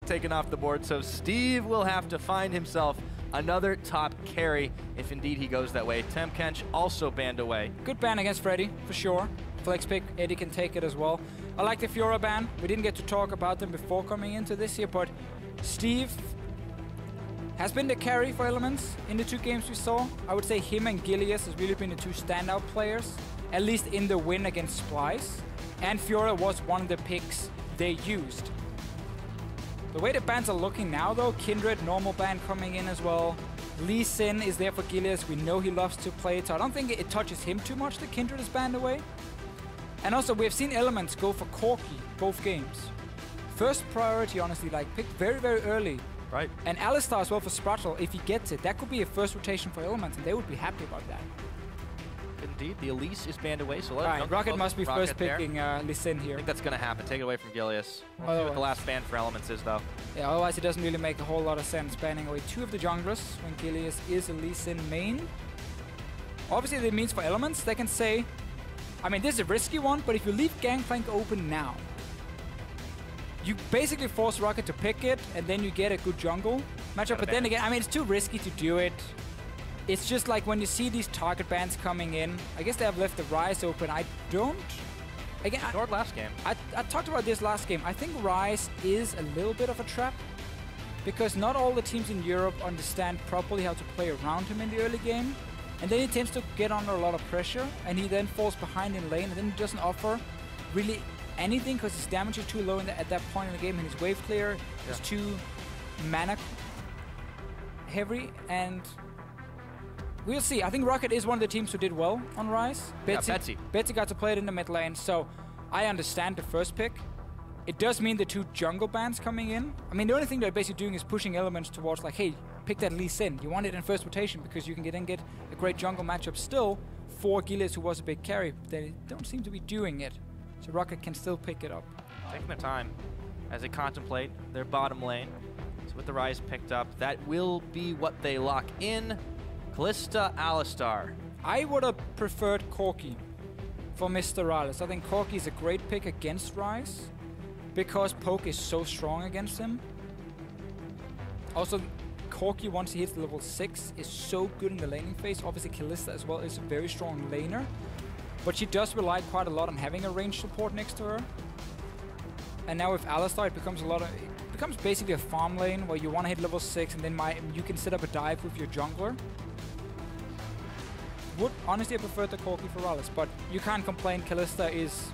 taken off the board, so Steve will have to find himself another top carry if indeed he goes that way. Temkench also banned away. Good ban against Freddy, for sure. Flex pick, Eddie can take it as well. I like the Fiora ban. We didn't get to talk about them before coming into this year, but Steve has been the carry for Elements in the 2 games we saw. I would say him and Gilius has really been the 2 standout players, at least in the win against Splice. And Fiora was one of the picks they used. The way the bans are looking now though, Kindred, normal ban coming in as well. Lee Sin is there for Gilius. We know he loves to play it, so I don't think it touches him too much that Kindred is banned away. And also, we have seen Elements go for Corki both games. First priority, honestly, like picked very, very early. Right. And Alistar as well for Sprattel, if he gets it, that could be a first rotation for Elements, and they would be happy about that. Indeed, the Elise is banned away, so let's ROCCAT must be first picking Lee Sin here. I think that's going to happen. Take it away from Gilius. We'll see what the last ban for Elements is, though. Yeah, otherwise it doesn't really make a whole lot of sense banning away 2 of the junglers when Gilius is a Lee Sin main. Obviously, that means for Elements, they can say, I mean, this is a risky one, but if you leave Gangplank open now, you basically force ROCCAT to pick it, and then you get a good jungle matchup. But then again, I mean, it's too risky to do it. It's just like when you see these target bans coming in, I guess they have left the Ryze open. I don't... Again, ignored last game. I talked about this last game. I think Ryze is a little bit of a trap, because not all the teams in Europe understand properly how to play around him in the early game. And then he tends to get under a lot of pressure, and he then falls behind in lane, and then he doesn't offer really anything because his damage is too low at that point in the game, and his wave clear is too mana heavy, and we'll see. I think ROCCAT is one of the teams who did well on Ryze. Betsy got to play it in the mid lane, so I understand the first pick. It does mean the 2 jungle bans coming in. I mean, the only thing they're basically doing is pushing Elements towards like, hey, pick that Lee Sin. You want it in first rotation because you can then get a great jungle matchup still for Gilius, who was a big carry. But they don't seem to be doing it. So ROCCAT can still pick it up. Taking their time as they contemplate their bottom lane. So with the Ryze picked up, that will be what they lock in. Kalista, Alistar. I would have preferred Corki for MrRallez. I think Corki is a great pick against Ryze because Poke is so strong against him. Also, Corki, once he hits level 6, is so good in the laning phase. Obviously, Kalista as well is a very strong laner. But she does rely quite a lot on having a range support next to her. And now with Alistar, it becomes basically a farm lane where you want to hit level 6 and then you can set up a dive with your jungler. Would honestly have preferred the Corki for Rallez, but you can't complain. Kalista is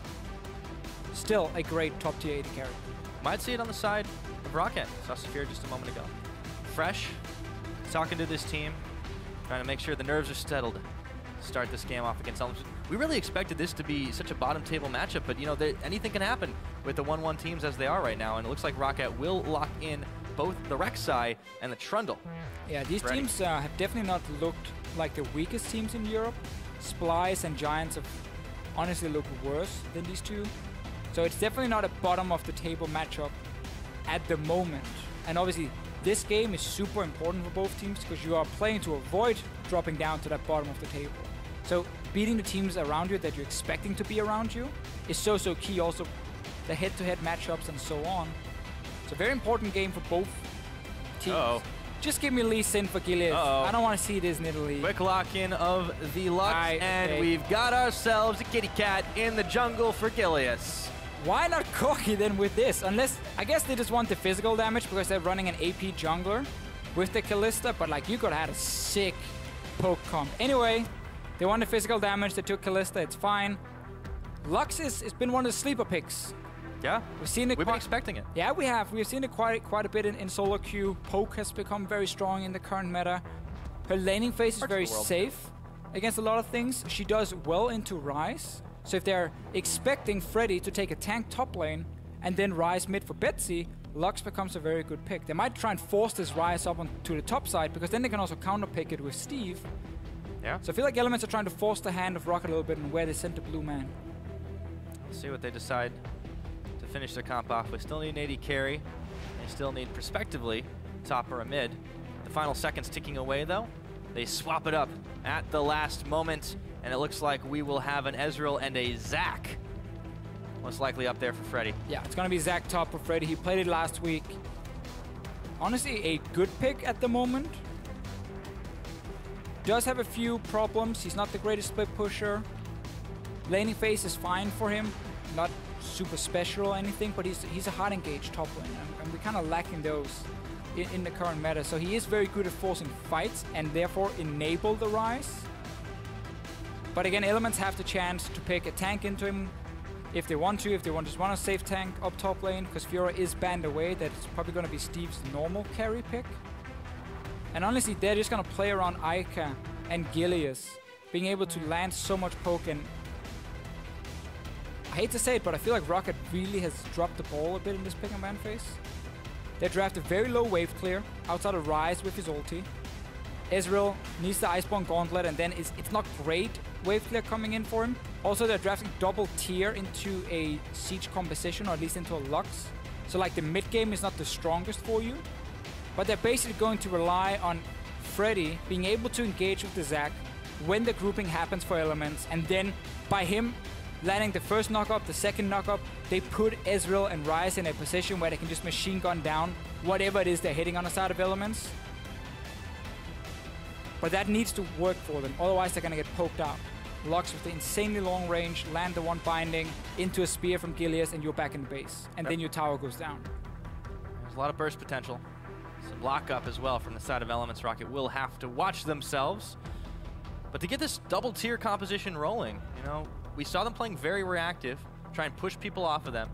still a great top tier AD carry. Might see it on the side of ROCCAT. Saw Safir just a moment ago. Fresh, talking to this team, trying to make sure the nerves are settled to start this game off against Elements. We really expected this to be such a bottom table matchup, but you know, anything can happen with the 1-1 teams as they are right now, and it looks like ROCCAT will lock in both the Rek'Sai and the Trundle. Yeah, these teams have definitely not looked like the weakest teams in Europe. Splice and Giants have honestly looked worse than these 2. So it's definitely not a bottom of the table matchup at the moment. And obviously, this game is super important for both teams because you are playing to avoid dropping down to that bottom of the table. So beating the teams around you that you're expecting to be around you is so key. Also, the head-to-head matchups and so on. It's a very important game for both teams. Just give me Lee Sin for Gilius. I don't want to see this Nidalee. Quick lock-in of the Lux, and we've got ourselves a kitty cat in the jungle for Gilius. Why not Corki then with this? Unless, I guess they just want the physical damage because they're running an AP jungler with the Kalista, but like you could have had a sick poke comp. Anyway, they want the physical damage, they took Kalista, it's fine. Lux has been one of the sleeper picks. Yeah, we've been expecting it. Yeah, we have. We've seen it quite a bit in solo queue. Poke has become very strong in the current meta. Her laning phase is very safe against a lot of things. She does well into Ryze. So if they're expecting Freddy to take a tank top lane and then Ryze mid for Betsy, Lux becomes a very good pick. They might try and force this Ryze up onto the top side because then they can also counter pick it with Steve. Yeah. So I feel like Elements are trying to force the hand of ROCCAT a little bit and where they send the blue man. Let's see what they decide to finish their comp off. We still need an AD carry. They still need, prospectively, top or a mid. The final seconds ticking away, though. They swap it up at the last moment, and it looks like we will have an Ezreal and a Zac most likely up there for Freddy. Yeah, it's going to be Zac top for Freddy. He played it last week. honestly a good pick at the moment. Does have a few problems. He's not the greatest split pusher. Laning phase is fine for him. Not super special or anything, but he's a hard engaged top lane, and we're kind of lacking those in the current meta. So he is very good at forcing fights and therefore enable the Ryze. But again, Elements have the chance to pick a tank into him if they want to, if they just want to save tank up top lane, because Fiora is banned away. That's probably going to be Steve's normal carry pick. And honestly, they're just going to play around Eika and Gilius, being able to land so much poke. And I hate to say it, but I feel like ROCCAT really has dropped the ball a bit in this pick and ban phase. They draft a very low wave clear outside of Ryze with his ulti. Ezreal needs the Iceborne Gauntlet, and then it's not great wave clear coming in for him. Also, they're drafting double tier into a siege composition, or at least into a Lux. So like the mid game is not the strongest for you. But they're basically going to rely on Freddy being able to engage with the Zac when the grouping happens for Elements, and then by him landing the first knock-up, the second knock-up, they put Ezreal and Ryze in a position where they can just machine gun down whatever it is they're hitting on the side of Elements. But that needs to work for them, otherwise they're gonna get poked out. Lux with the insanely long range, land the one binding into a spear from Gilius, and you're back in the base. And then your tower goes down. There's a lot of burst potential. Some lock-up as well from the side of Elements. ROCCAT will have to watch themselves. But to get this double tier composition rolling, you know, we saw them playing very reactive, try and push people off of them.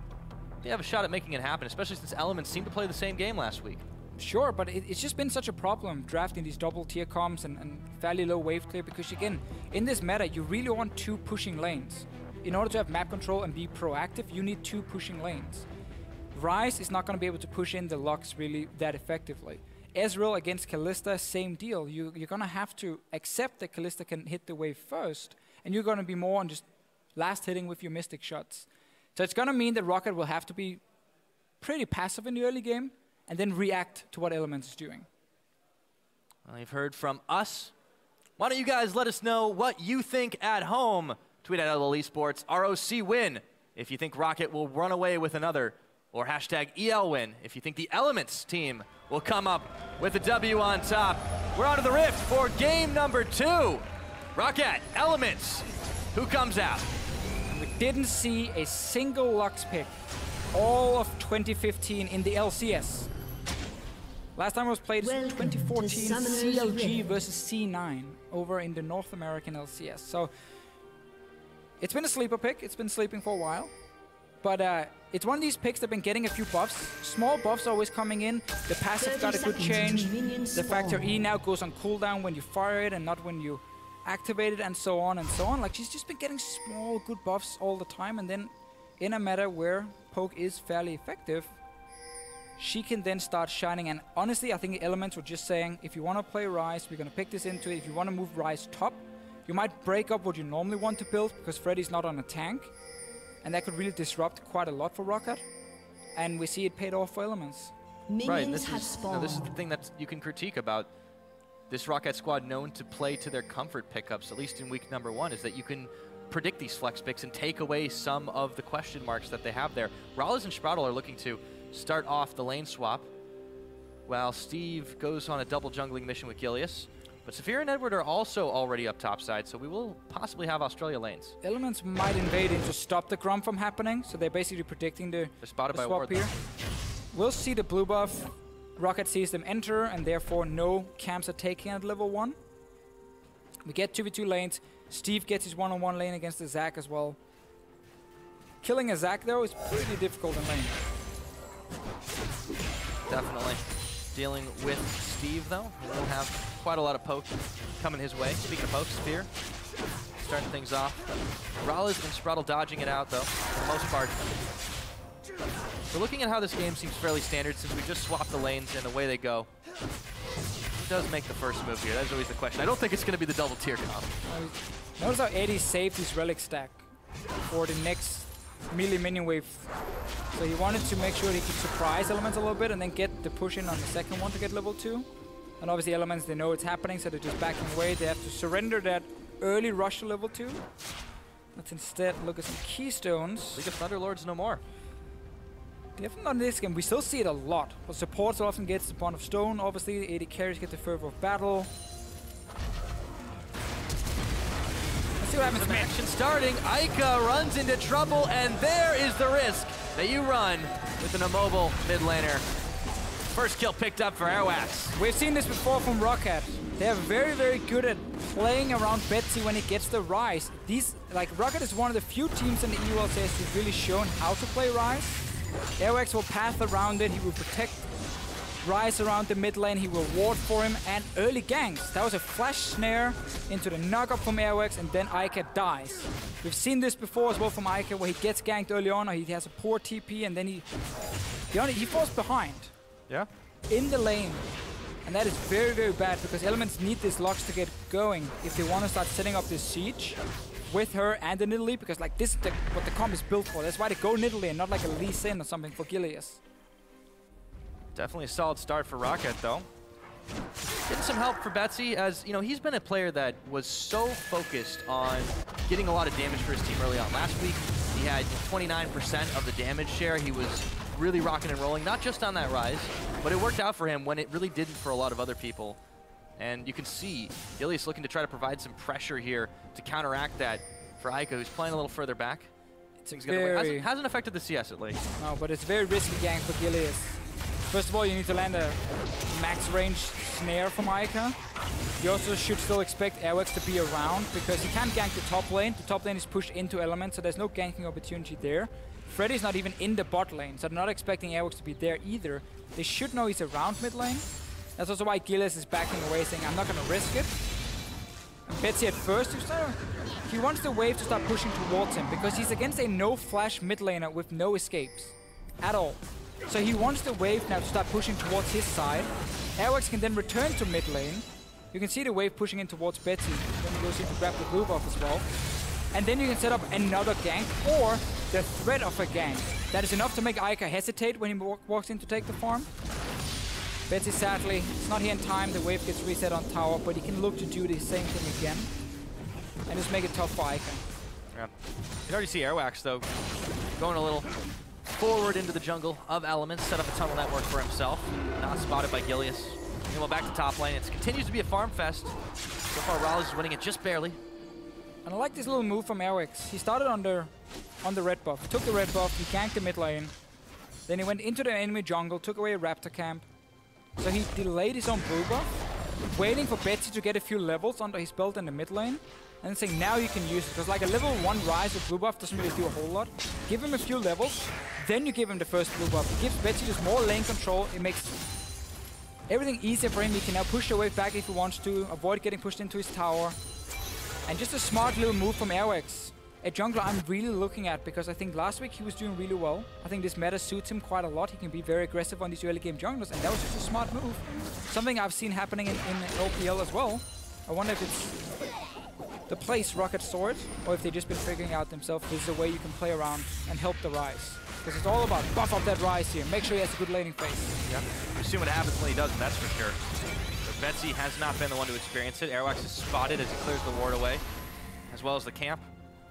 They have a shot at making it happen, especially since Elements seemed to play the same game last week. Sure, but it's just been such a problem drafting these double tier comps and fairly low wave clear, because again, in this meta, you really want two pushing lanes. In order to have map control and be proactive, you need two pushing lanes. Ryze is not going to be able to push in the Lux really that effectively. Ezreal against Kalista, same deal. You're going to have to accept that Kalista can hit the wave first, and you're going to be more on just last hitting with your Mystic shots. So it's going to mean that ROCCAT will have to be pretty passive in the early game, and then react to what Elements is doing. Well, you've heard from us. Why don't you guys let us know what you think at home? Tweet at LL eSports, ROC win if you think ROCCAT will run away with another, or hashtag EL win if you think the Elements team will come up with a W on top. We're on to the Rift for game number 2. ROCCAT, Elements, who comes out? We didn't see a single Lux pick all of 2015 in the LCS. Last time it was played in 2014 CLG versus C9 over in the North American LCS. So it's been a sleeper pick. It's been sleeping for a while. But it's one of these picks that have been getting a few buffs. Small buffs always coming in. The passive got a good change. The Factor E now goes on cooldown when you fire it and not when you activate it, and so on and so on. Like, she's just been getting small good buffs all the time, and then in a meta where poke is fairly effective, she can then start shining. And honestly, I think the Elements were just saying, if you want to play Ryze, we're going to pick this into it. If you want to move Ryze top, you might break up what you normally want to build, because Freddy's not on a tank. And that could really disrupt quite a lot for ROCCAT. And we see it paid off for Elements. Right, and this is the thing that you can critique about this ROCCAT squad, known to play to their comfort pickups, at least in week number 1, is that you can predict these flex picks and take away some of the question marks that they have there. MrRallez and Sprattel are looking to start off the lane swap, while Steve goes on a double jungling mission with Gilius. But Safir and Edward are also already up top side, so we will possibly have Australia lanes. Elements might invade in to stop the Grum from happening, so they're basically predicting the spotted by swap ward here. We'll see the blue buff. ROCCAT sees them enter, and therefore no camps are taken at level 1. We get 2v2 lanes. Steve gets his one-on-one lane against the Zac as well. Killing a Zac, though, is pretty difficult in lane. Definitely. Dealing with Steve, though, he will have quite a lot of poke coming his way. Speaking of poke, Safir starting things off. MrRallez and Sprattel dodging it out, though, for the most part. We're looking at how this game seems fairly standard, since we just swapped the lanes and away they go. Who does make the first move here? That's always the question. I don't think it's going to be the double tier comp. Notice how AD saved his relic stack for the next melee minion wave. So he wanted to make sure he could surprise Elements a little bit and then get the push in on the second one to get level 2. And obviously Elements, they know it's happening, so they're just backing away. They have to surrender that early rush to level 2. Let's instead look at some keystones. League of Thunderlords no more. Definitely not in this game. We still see it a lot. But supports often gets the Bond of Stone. Obviously, AD carries get the Fervor of Battle. Let's see what happens. Some action starting. Eika runs into trouble, and there is the risk that you run with an immobile mid laner. First kill picked up for Airwaks. We've seen this before from ROCCAT. They are very, very good at playing around Betsy when it gets the Ryze. ROCCAT is one of the few teams in the LCS who've really shown how to play Ryze. Airwaks will path around it, he will protect Ryze around the mid lane, he will ward for him, and early ganks. That was a flash snare into the knock-up from Airwaks, and then Eika dies. We've seen this before as well from Eika, where he gets ganked early on, or he has a poor TP, and then he falls behind. Yeah. In the lane. And that is very, very bad, because Elements need these locks to get going if they want to start setting up this siege with her and the Nidalee, because like this is what the comp is built for. That's why they go Nidalee and not like a Lee Sin or something for Gilius. Definitely a solid start for ROCCAT though. Getting some help for Betsy, as you know, he's been a player that was so focused on getting a lot of damage for his team early on. Last week, he had 29% of the damage share. He was really rocking and rolling, not just on that Ryze, but it worked out for him when it really didn't for a lot of other people. And you can see Gilius looking to try to provide some pressure here to counteract that for Eika, who's playing a little further back. Hasn't affected the CS at least. No, but it's very risky gank for Gilius. First of all, you need to land a max range snare from Eika. You also should still expect Airwaks to be around, because he can't gank the top lane. The top lane is pushed into Elements, so there's no ganking opportunity there. Freddy's not even in the bot lane, so they're not expecting Airwaks to be there either. They should know he's around mid lane. That's also why Gilius is backing away, saying, I'm not going to risk it. And Betsy at first, he wants the wave to start pushing towards him, because he's against a no-flash mid laner with no escapes at all. So he wants the wave now to start pushing towards his side. Airwaks can then return to mid lane. You can see the wave pushing in towards Betsy. Then he goes in to grab the blue buff as well. And then you can set up another gank, or the threat of a gank. That is enough to make Eika hesitate when he walks in to take the farm. Betsy, sadly, it's not here in time. The wave gets reset on tower, but he can look to do the same thing again. And just make it tough for Eika. Yeah. You can already see Airwaks, though, going a little forward into the jungle of Elements, set up a tunnel network for himself. Not spotted by Gilius. Meanwhile, back to top lane. It continues to be a farm fest. So far, RALL is winning it just barely. And I like this little move from Airwaks. He started on the red buff, took the red buff, he ganked the mid lane. Then he went into the enemy jungle, took away a raptor camp. So he delayed his own blue buff, waiting for Betsy to get a few levels under his belt in the mid lane. And then saying, now you can use it. Because like a level 1 Ryze with blue buff doesn't really do a whole lot. Give him a few levels, then you give him the first blue buff. It gives Betsy just more lane control. It makes everything easier for him. He can now push the wave back if he wants to, avoid getting pushed into his tower. And just a smart little move from Airwaks. A jungler I'm really looking at, because I think last week he was doing really well. I think this meta suits him quite a lot. He can be very aggressive on these early game junglers, and that was just a smart move. Something I've seen happening in LPL as well. I wonder if it's the place ROCCAT saw it, or if they've just been figuring out themselves this is a way you can play around and help the Ryze. Because it's all about buff up that Ryze here, make sure he has a good laning phase. Yeah, we've seen what happens when he doesn't, that's for sure. But Betsy has not been the one to experience it. Airwaks is spotted as he clears the ward away, as well as the camp.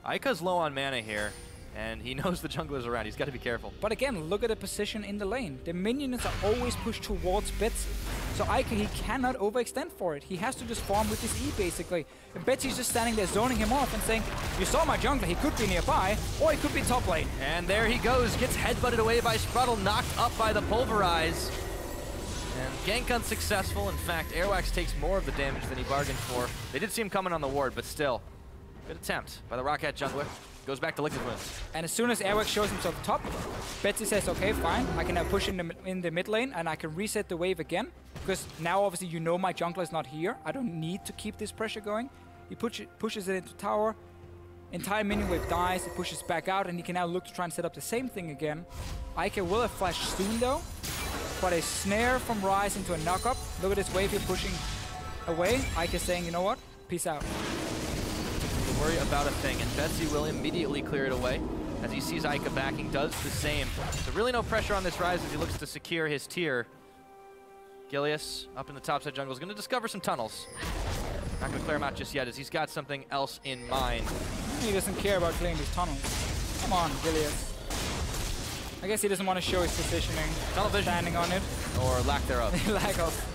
Eika's low on mana here, and he knows the jungler's around. He's got to be careful. But again, look at the position in the lane. The minions are always pushed towards Betsy. So Eika, he cannot overextend for it. He has to just farm with his E, basically. And Betsy's just standing there zoning him off and saying, you saw my jungler, he could be nearby, or he could be top lane. And there he goes, gets headbutted away by Sprattel, knocked up by the Pulverize. And gank unsuccessful. In fact, Airwaks takes more of the damage than he bargained for. They did see him coming on the ward, but still. Good attempt by the ROCCAT jungler. Goes back to Liquid Wounds. And as soon as Airwaks shows himself top, Betsy says, okay, fine, I can now push in the mid lane and I can reset the wave again. Because now obviously you know my jungler is not here. I don't need to keep this pressure going. He pushes it into tower. Entire minion wave dies, it pushes back out, and he can now look to try and set up the same thing again. Eika will have flash soon though. But a snare from Ryze into a knock-up. Look at this wave here pushing away. Eika saying, you know what? Peace out. Worry about a thing, and Betsy will immediately clear it away as he sees Eika backing, does the same. So really no pressure on this Ryze as he looks to secure his tier. Gilius up in the top side jungle is going to discover some tunnels. Not going to clear him out just yet as he's got something else in mind. He doesn't care about clearing these tunnels. Come on, Gilius. I guess he doesn't want to show his positioning. Television. Standing on it. Or lack thereof. Lack of.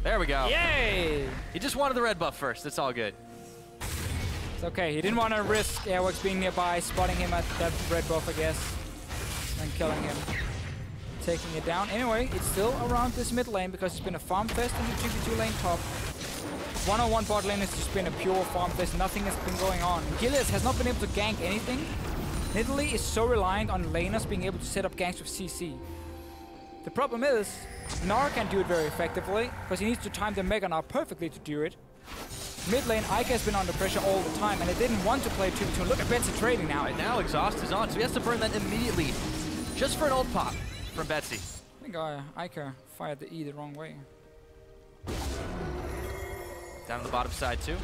There we go. Yay! He just wanted the red buff first. It's all good. It's okay. He didn't want to risk Airwaks being nearby, spotting him at that red buff, I guess, and killing him. Taking it down. Anyway, it's still around this mid lane because it's been a farm fest in the 2v2 lane top. 101 bot lane has just been a pure farm fest. Nothing has been going on. Gilius has not been able to gank anything. Nidalee is so reliant on laners being able to set up ganks with CC. The problem is, Gnar can do it very effectively because he needs to time the Mega Gnar perfectly to do it. Mid lane, Eika has been under pressure all the time and it didn't want to play 2v2. Look at Betsy trading now. Right now, exhaust is on, so he has to burn that immediately. Just for an old pop from Betsy. I think Eika fired the E the wrong way. Down on the bottom side too.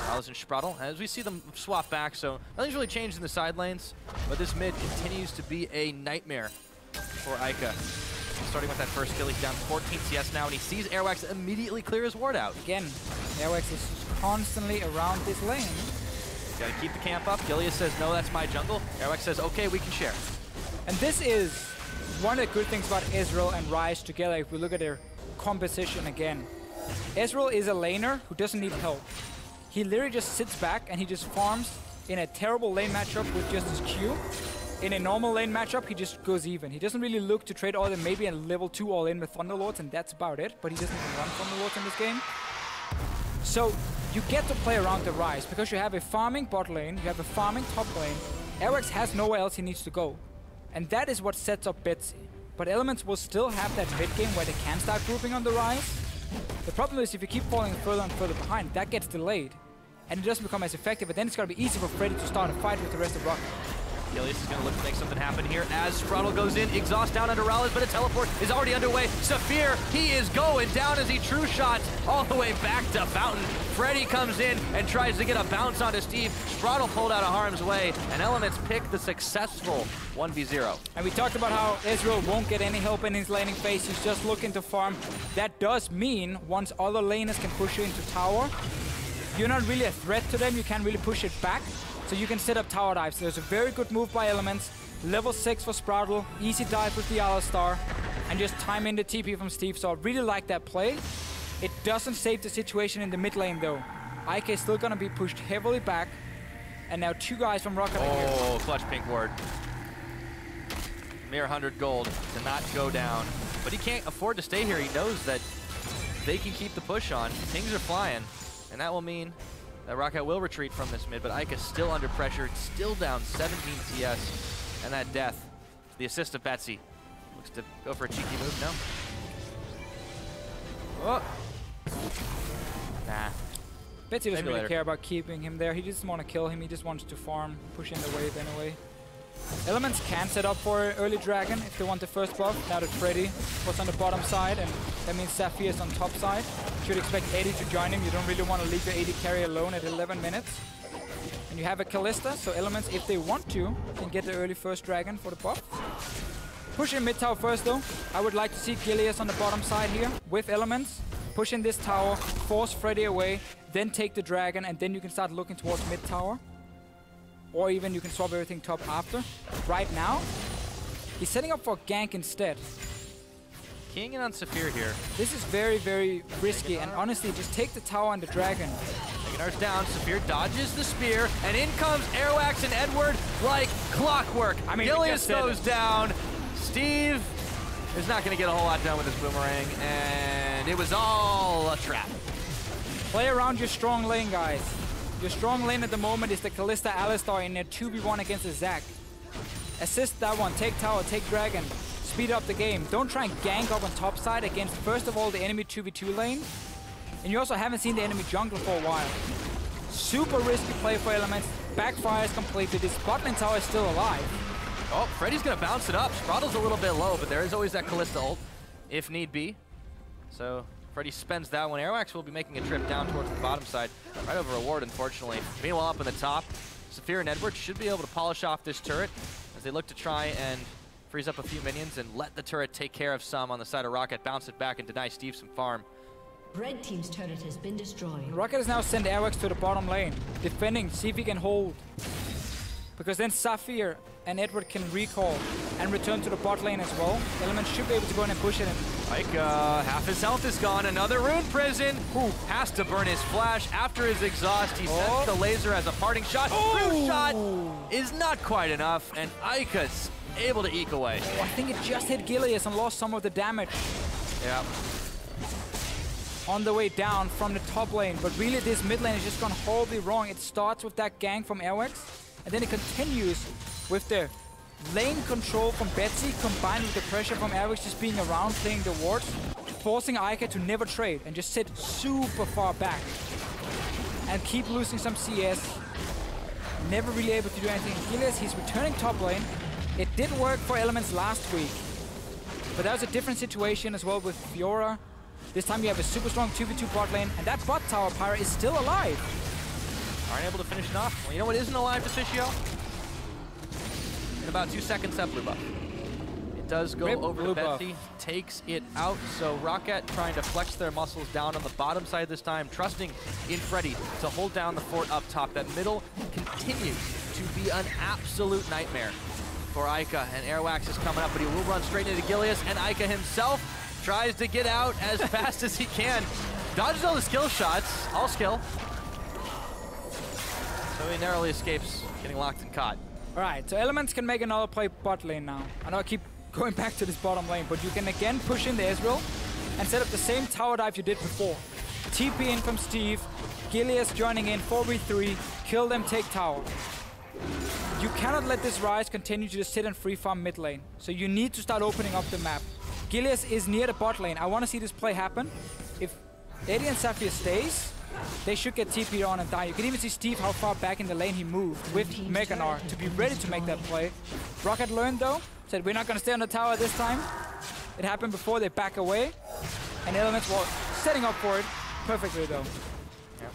ROCCAT and Sprattel, as we see them swap back, so nothing's really changed in the side lanes, but this mid continues to be a nightmare for Eika. Starting with that first kill, he's down 14 CS now, and he sees Airwaks immediately clear his ward out. Again, Airwaks is constantly around this lane. Gotta keep the camp up. Gilius says, no, that's my jungle. Airwaks says, okay, we can share. And this is one of the good things about Ezreal and Ryze together if we look at their composition again. Ezreal is a laner who doesn't need help. He literally just sits back and he just farms in a terrible lane matchup with just his Q. In a normal lane matchup, he just goes even. He doesn't really look to trade all in, maybe a level 2 all in with Thunderlords, and that's about it. But he doesn't even run Thunderlords in this game. So you get to play around the Ryze because you have a farming bot lane, you have a farming top lane. Airwaks has nowhere else he needs to go. And that is what sets up Betsy. But Elements will still have that mid game where they can start grouping on the Ryze. The problem is if you keep falling further and further behind, that gets delayed. And it doesn't become as effective, but then it's going to be easy for Freddy to start a fight with the rest of ROCCAT. Gilius is going to look to make something happen here as Sprattel goes in, exhaust down under MrRallez, but a teleport is already underway. Safir, he is going down as he true shots all the way back to Fountain. Freddy comes in and tries to get a bounce onto Steve. Sprattel pulled out of harm's way, and Elements pick the successful 1v0. And we talked about how Ezreal won't get any help in his laning phase. He's just looking to farm. That does mean once other laners can push you into tower, you're not really a threat to them. You can't really push it back. So you can set up tower dives. There's a very good move by Elements. Level 6 for Sprattel. Easy dive with the Alistar. And just time in the TP from Steve. So I really like that play. It doesn't save the situation in the mid lane though. Eika is still going to be pushed heavily back. And now 2 guys from ROCCAT are here. Oh, clutch pink ward. Mere 100 gold to not go down. But he can't afford to stay here. He knows that they can keep the push on. Pings are flying. And that will mean that ROCCAT will retreat from this mid, but Eika's still under pressure, still down 17 CS, and that death. The assist of Betsy. Looks to go for a cheeky move, no? Oh. Nah. Betsy doesn't really care about keeping him there. He just wants to kill him. He just wants to farm, push in the wave anyway. Elements can set up for early dragon if they want the first buff. Now that Freddy was on the bottom side, and that means Safir is on top side. Should expect AD to join him. You don't really want to leave your AD carry alone at 11 minutes. And you have a Kalista, so Elements, if they want to, can get the early first dragon for the buff. Push in mid tower first though. I would like to see Gilius on the bottom side here with Elements. Push in this tower, force Freddy away, then take the dragon, and then you can start looking towards mid tower. Or even you can swap everything top after. Right now, he's setting up for a gank instead. Keying in on Safir here. This is very, very risky, and honestly, just take the tower and the dragon. Gnar's down, Safir dodges the spear, and in comes Airwaks and Edward like clockwork. I mean, Gilius goes down. Steve is not going to get a whole lot done with his boomerang, and it was all a trap. Play around your strong lane, guys. Your strong lane at the moment is the Kalista Alistar in a 2v1 against a Zac. Assist that one, take tower, take dragon, speed up the game. Don't try and gank up on top side against, first of all, the enemy 2v2 lane. And you also haven't seen the enemy jungle for a while. Super risky play for Elements. Backfires completely. This bot lane tower is still alive. Oh, Freddy's going to bounce it up. Sprattel's a little bit low, but there is always that Kalista ult, if need be. So Freddy spends that one. Airwaks will be making a trip down towards the bottom side, right over a ward, unfortunately. Meanwhile, up in the top, Safir and Edward should be able to polish off this turret as they look to try and freeze up a few minions and let the turret take care of some on the side of ROCCAT, bounce it back and deny Steve some farm. Red team's turret has been destroyed. ROCCAT has now sent Airwaks to the bottom lane, defending, see if he can hold. because then Safir and Edward can recall and return to the bot lane as well. Element should be able to go in and push it in. Eika, half his health is gone. Another rune prison. Has to burn his flash after his exhaust. He sends the laser as a parting shot. Rune shot is not quite enough, and Eika's able to eke away. I think it just hit Gilius and lost some of the damage. Yeah. On the way down from the top lane, but really this mid lane is just gone horribly wrong. It starts with that gank from Airwaks, and then it continues with the lane control from Betsy combined with the pressure from Airwaks just being around playing the wards, forcing Eika to never trade and just sit super far back and keep losing some CS. Never really able to do anything. Gilius, he's returning top lane. It did work for Elements last week, but that was a different situation as well with Fiora. This time you have a super strong 2v2 bot lane, and that bot tower Pyra is still alive. Aren't able to finish it off. Well, you know what isn't alive, Deficio? In about 2 seconds, that blue buff. It does go over to Betsy, takes it out. So ROCCAT trying to flex their muscles down on the bottom side this time, trusting in Freddy to hold down the fort up top. That middle continues to be an absolute nightmare for Eika, and Airwaks is coming up, but he will run straight into Gilius, and Eika himself tries to get out as fast as he can. Dodges all the skill shots, all skill. So he narrowly escapes getting locked and caught. All right, so Elements can make another play bot lane now. I know I keep going back to this bottom lane, but you can again push in the Ezreal and set up the same tower dive you did before. TP in from Steve, Gilius joining in, 4v3, kill them, take tower. You cannot let this Ryze continue to just sit and free farm mid lane. So you need to start opening up the map. Gilius is near the bot lane. I want to see this play happen. If Eddie and Safir stays, they should get TP'd on and die. You can even see Steve how far back in the lane he moved with Gnar to be ready to make that play. ROCCAT learned though, said we're not going to stay on the tower this time. It happened before, they back away. And Elements were setting up for it perfectly though. Yeah.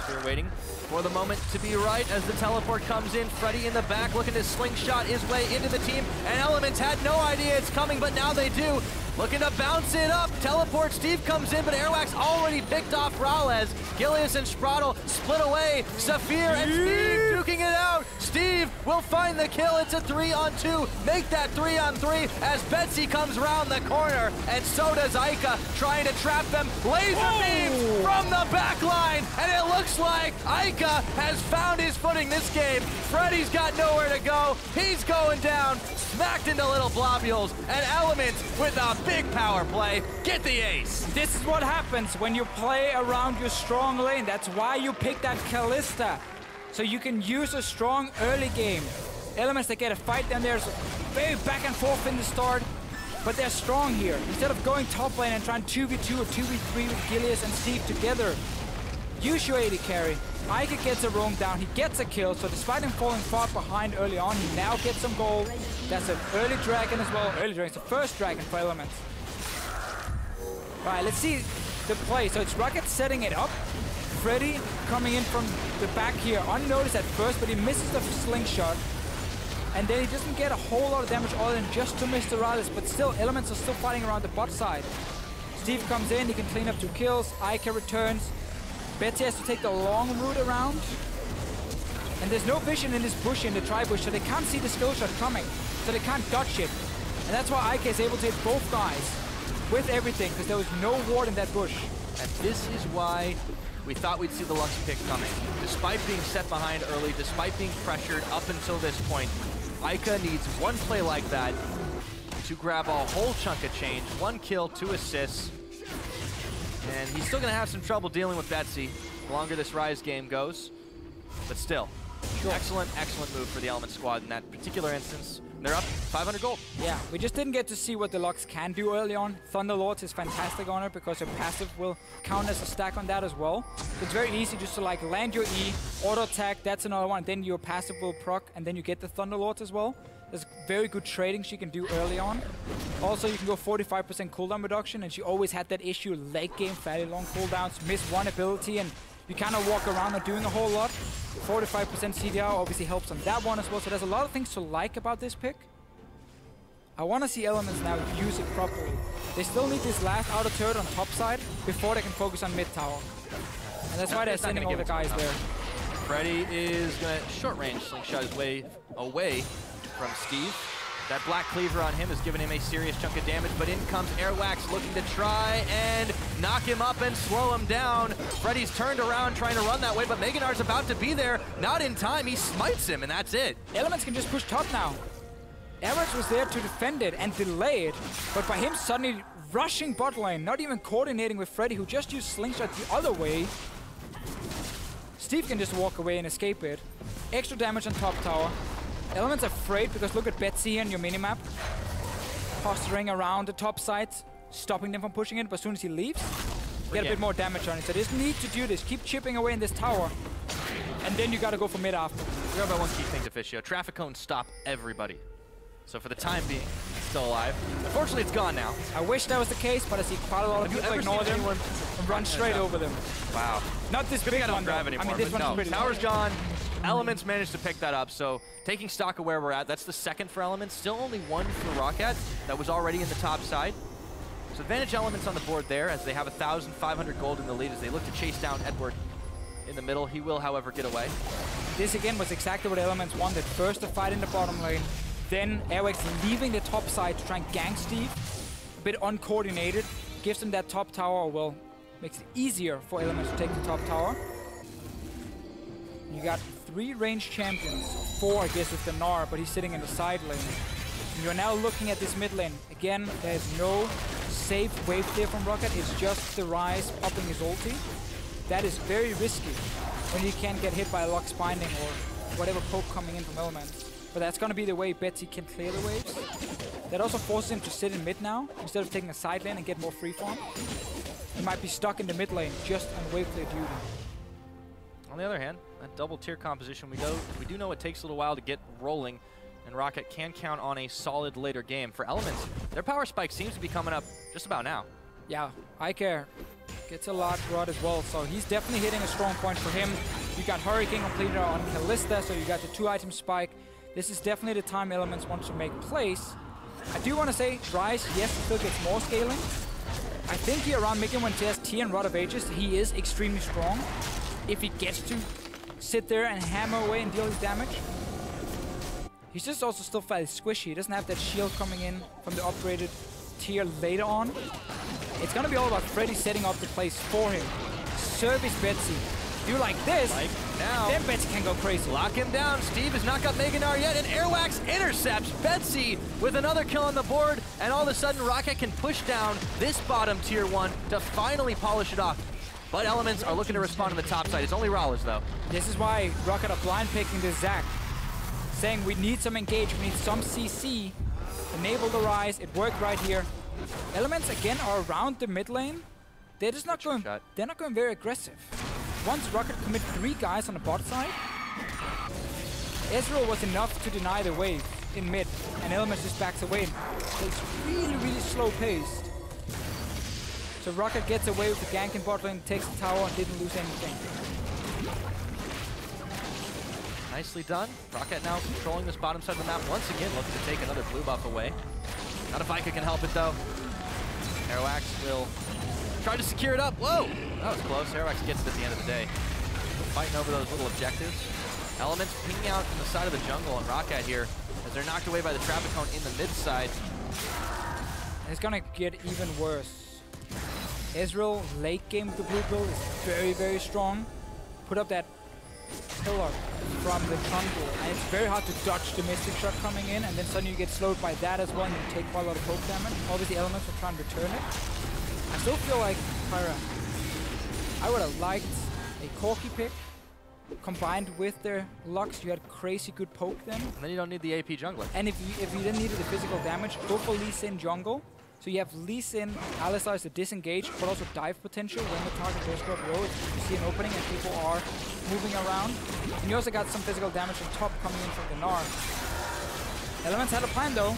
So we're waiting for the moment to be right as the teleport comes in. Freddy in the back looking to slingshot his way into the team, and Elements had no idea it's coming, but now they do. Looking to bounce it up. Teleport, Steve comes in, but Airwaks already picked off MrRallez. Gilius and Sprattel split away. Safir and Steve duking it out. Steve will find the kill. It's a 3-on-2. Make that 3-on-3 as Betsy comes around the corner, and so does Eika, trying to trap them. Laser beam from the back line, and it looks like Eika has found his footing this game. Freddy's got nowhere to go. He's going down, smacked into little globules, and Elements with a big power play, get the ace. This is what happens when you play around your strong lane. That's why you pick that Kalista. So you can use a strong early game. Elements, they get a fight, then there's very back and forth in the start, but they're strong here. Instead of going top lane and trying 2v2 or 2v3 with Gilius and Steve together, use your AD carry. Eika gets a roam down, he gets a kill, so despite him falling far behind early on, he now gets some gold. That's an early dragon as well. Early dragon, it's the first dragon for Elements. Right, let's see the play. So it's ROCCAT setting it up. Freddy coming in from the back here, unnoticed at first, but he misses the slingshot. And then he doesn't get a whole lot of damage other than just to MrRallez, but still, Elements are still fighting around the bot side. Steve comes in, he can clean up 2 kills. Eika returns. Betsy has to take the long route around. And there's no vision in this bush, in the tri-bush, so they can't see the skill shot coming. So they can't dodge it. And that's why Eika is able to hit both guys with everything, because there was no ward in that bush. And this is why we thought we'd see the Lux pick coming. Despite being set behind early, despite being pressured up until this point, Eika needs one play like that to grab a whole chunk of change. 1 kill, 2 assists. And he's still going to have some trouble dealing with Betsy the longer this Ryze game goes. But still, excellent, excellent move for the Element squad in that particular instance. They're up 500 gold. Yeah, we just didn't get to see what the Lux can do early on. Thunderlords is fantastic on it because her passive will count as a stack on that as well. So it's very easy just to like land your E, auto attack, that's another one, then your passive will proc, and then you get the Thunderlords as well. There's very good trading she can do early on. Also, you can go 45% cooldown reduction, and she always had that issue late game, fairly long cooldowns, miss one ability, and you kind of walk around not doing a whole lot. 45% CDR obviously helps on that one as well, so there's a lot of things to like about this pick. I want to see Elements now use it properly. They still need this last outer turret on top side before they can focus on mid tower. And that's why they're sending all the guys there. Freddy is going to short range slingshot his way away from Steve. That Black Cleaver on him has given him a serious chunk of damage, but in comes Airwaks looking to try and knock him up and slow him down. Freddy's turned around trying to run that way, but Meganar's about to be there. Not in time, he smites him, and that's it. Elements can just push top now. Airwaks was there to defend it and delay it, but by him suddenly rushing bot lane, not even coordinating with Freddy, who just used Slingshot the other way, Steve can just walk away and escape it. Extra damage on top tower. Elements afraid because look at Betsy on your minimap. Posturing around the top side, stopping them from pushing it, but as soon as he leaves, get a bit more damage on it. So they just need to do this. Keep chipping away in this tower. And then you gotta go for mid after. Forgot about one key thing, Deficio. Traffic cones stop everybody. So for the time being, it's still alive. Unfortunately, it's gone now. I wish that was the case, but I see quite a lot of people ignore them and run straight over them. Wow. Not this big one, drive anymore, I mean, this one's no. pretty Tower's gone. Elements managed to pick that up, so taking stock of where we're at, that's the second for Elements. Still only one for ROCCAT that was already in the top side. So advantage Elements on the board there as they have 1,500 gold in the lead as they look to chase down Edward in the middle. He will, however, get away. This again was exactly what Elements wanted. First to fight in the bottom lane, then Airwaks leaving the top side to try and gank Steve. A bit uncoordinated, gives them that top tower, or well, makes it easier for Elements to take the top tower. You got 3 ranged champions, 4 I guess with the Gnar, but he's sitting in the side lane. And you're now looking at this mid lane. Again, there's no safe wave clear from ROCCAT, it's just the Ryze popping his ulti. That is very risky when you can't get hit by a Lock's Binding or whatever poke coming in from Elements. But that's gonna be the way Betsy can clear the waves. That also forces him to sit in mid now, instead of taking a side lane and get more freeform. He might be stuck in the mid lane just on wave clear duty. On the other hand, that double tier composition, we do know it takes a little while to get rolling, and ROCCAT can count on a solid later game. For Elements, their power spike seems to be coming up just about now. Yeah, Eika gets a large rod as well, so he's definitely hitting a strong point for him. You got Hurricane completed on Kalista, so you got the 2-item spike. This is definitely the time Elements want to make plays. I do want to say, Ryze, yes, he still gets more scaling. I think here around Mickey when he has T and Rod of Ages, he is extremely strong. If he gets to sit there and hammer away and deal his damage. He's just also still fairly squishy. He doesn't have that shield coming in from the upgraded tier later on. It's gonna be all about Freddy setting up the plays for him. Service Betsy. Do like this, like now. Then Betsy can go crazy. Lock him down. Steve has not got Meganar yet, and Airwaks intercepts Betsy with another kill on the board, and all of a sudden ROCCAT can push down this bottom tier 1 to finally polish it off. But Elements are looking to respond on the top side. It's only MrRallez, though. This is why ROCCAT are blind picking this Zac. Saying we need some engage, we need some CC. Enable the Ryze, it worked right here. Elements again are around the mid lane. They're just not going, they're not going very aggressive. Once ROCCAT commit 3 guys on the bot side, Ezreal was enough to deny the wave in mid, and Elements just backs away. So it's really, really slow paced. So ROCCAT gets away with the gank in bot lane, takes the tower, and didn't lose anything. Nicely done. ROCCAT now controlling this bottom side of the map once again, looking to take another blue buff away. Not if Eika can help it though. Airwaks will try to secure it up. Whoa! That was close. Airwaks gets it at the end of the day. Fighting over those little objectives. Elements pinging out from the side of the jungle, and ROCCAT here, as they're knocked away by the traffic cone in the mid side. It's gonna get even worse. Ezreal, late game with the blue build, is very, very strong. Put up that pillar from the Trundle, and it's very hard to dodge the Mystic Shot coming in, and then suddenly you get slowed by that as well, and you take quite a lot of poke damage. Obviously, Elements will try and return it. I still feel like Pyra, I would have liked a Corki pick combined with their Lux. You had crazy good poke then. And then you don't need the AP jungler. And if you didn't need the physical damage, go for Lee Sin jungle. So you have Lee Sin, Alistar is the disengage, but also dive potential when the target does drop low. You see an opening and people are moving around. And you also got some physical damage on top coming in from the Gnar. Elements had a plan though,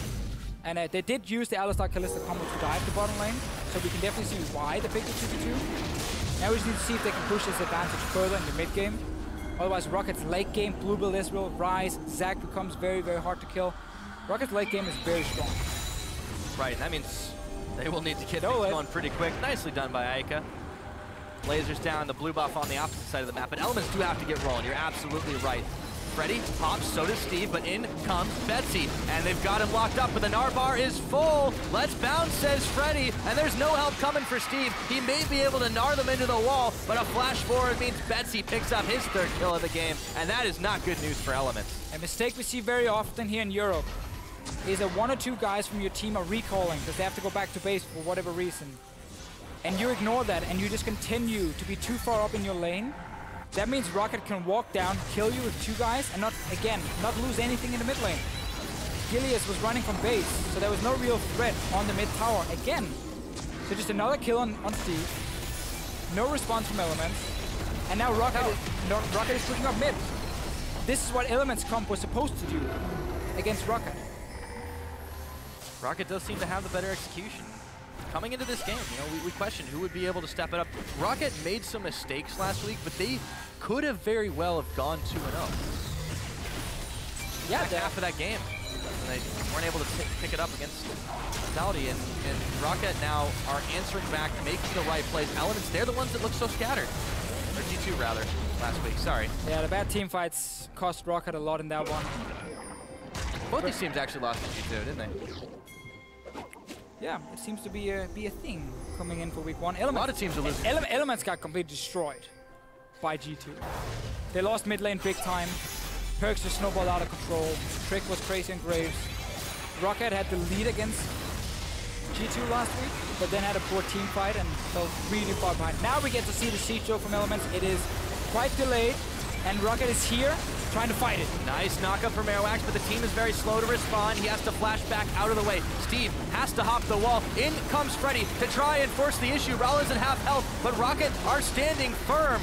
and they did use the Alistar Kalista combo to dive the bottom lane, so we can definitely see why they picked the 2v2. Now we just need to see if they can push this advantage further in the mid game. Otherwise, ROCCAT's late game, blue build Ezreal, Ryze, Zac becomes very, very hard to kill. ROCCAT's late game is very strong. Right, and that means they will need to get things going pretty quick. Nicely done by Eika. Lasers down, the blue buff on the opposite side of the map, but Elements do have to get rolling. You're absolutely right. Freddy pops, so does Steve, but in comes Betsy. And they've got him locked up, but the Gnar bar is full. Let's bounce, says Freddy, and there's no help coming for Steve. He may be able to Gnar them into the wall, but a flash forward means Betsy picks up his 3rd kill of the game, and that is not good news for Elements. A mistake we see very often here in Europe is that 1 or 2 guys from your team are recalling because they have to go back to base for whatever reason. And you ignore that and you just continue to be too far up in your lane. That means ROCCAT can walk down, kill you with 2 guys, and not lose anything in the mid lane. Gilius was running from base, so there was no real threat on the mid tower again. So just another kill on Steve. No response from Elements. And now ROCCAT is pushing up mid. This is what Elements comp was supposed to do against ROCCAT. ROCCAT does seem to have the better execution. Coming into this game, you know, we questioned who would be able to step it up. ROCCAT made some mistakes last week, but they could have very well have gone 2-0. Yeah, half of that game. And they weren't able to pick it up against Nidalee, and ROCCAT now are answering back, making the right plays. Elements, they're the ones that look so scattered. Or G2 rather, last week, sorry. Yeah, the bad team fights cost ROCCAT a lot in that one. Both these teams actually lost to G2, didn't they? Yeah, it seems to be a thing coming in for week 1. A lot of teams are losing. Elements got completely destroyed by G2. They lost mid lane big time. Perks just snowballed out of control. Trick was crazy and Graves. ROCCAT had the lead against G2 last week, but then had a poor team fight and fell really far behind. Now we get to see the siege show from Elements. It is quite delayed, and ROCCAT is here trying to fight it. Nice knockup from Airwaks, but the team is very slow to respond. He has to flash back out of the way. Steve has to hop the wall. In comes Freddy to try and force the issue. RALL is at half health, but ROCCAT are standing firm.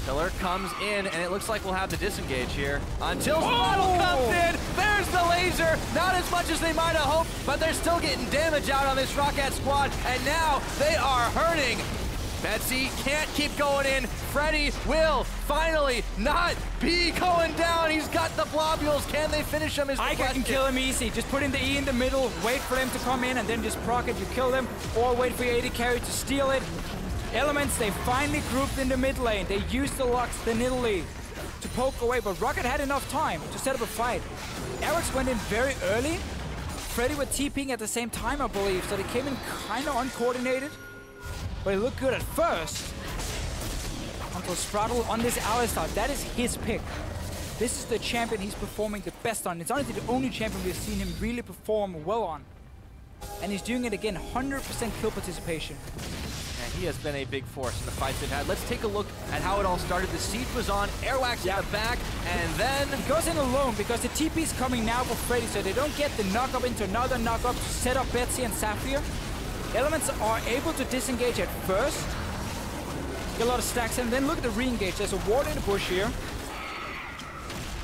Pillar comes in, and it looks like we'll have the disengage here until Sprattel comes in. There's the laser. Not as much as they might have hoped, but they're still getting damage out on this ROCCAT squad, and now they are hurting. Betsy can't keep going in. Freddy will finally not be going down. He's got the globules. Can they finish him? Eika can kill him easy. Just put in the E in the middle, wait for them to come in, and then just proc it. You kill them, or wait for your AD carry to steal it. Elements, they finally grouped in the mid lane. They used the Lux, the Nidalee, to poke away, but ROCCAT had enough time to set up a fight. Airwaks went in very early. Freddy was TPing at the same time, I believe, so they came in kind of uncoordinated. But it looked good at first. Until Sprattel on this Alistar. That is his pick. This is the champion he's performing the best on. It's honestly the only champion we've seen him really perform well on. And he's doing it again, 100% kill participation. And he has been a big force in the fights they've had. Let's take a look at how it all started. The siege was on, Airwaks in the back, and then... He goes in alone because the TP is coming now for Freddy, so they don't get the knock-up into another knock-up to set up Betsy and Safir. Elements are able to disengage at first. Get a lot of stacks in, then look at the re-engage. There's a ward in the bush here.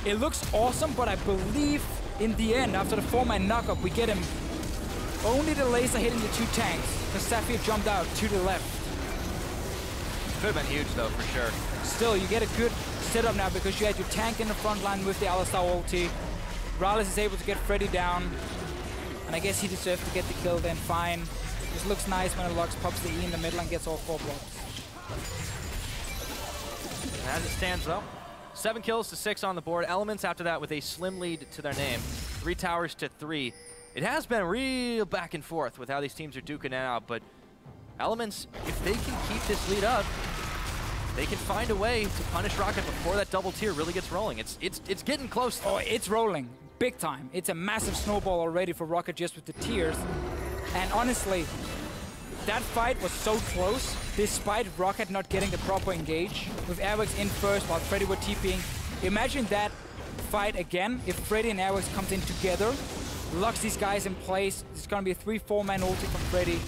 It looks awesome, but I believe in the end, after the 4-man knock-up, we get him only the laser hitting the 2 tanks, because Safir jumped out to the left. Could have been huge though, for sure. Still, you get a good setup now because you had your tank in the front line with the Alistar ulti. MrRallez is able to get Freddy down, and I guess he deserves to get the kill then, fine. Just looks nice when Lux pops the E in the middle and gets all 4 blocks. As it stands though, 7 kills to 6 on the board. Elements after that with a slim lead to their name. 3 towers to 3. It has been real back and forth with how these teams are duking it out, but Elements, if they can keep this lead up, they can find a way to punish ROCCAT before that double tier really gets rolling. It's getting close though. Oh, it's rolling. Big time. It's a massive snowball already for ROCCAT just with the tiers. And honestly, that fight was so close, despite ROCCAT not getting the proper engage, with Airwaks in first while Freddy were TPing. Imagine that fight again, if Freddy and Airwaks comes in together, locks these guys in place. It's gonna be a 3-4-man ulti from Freddy.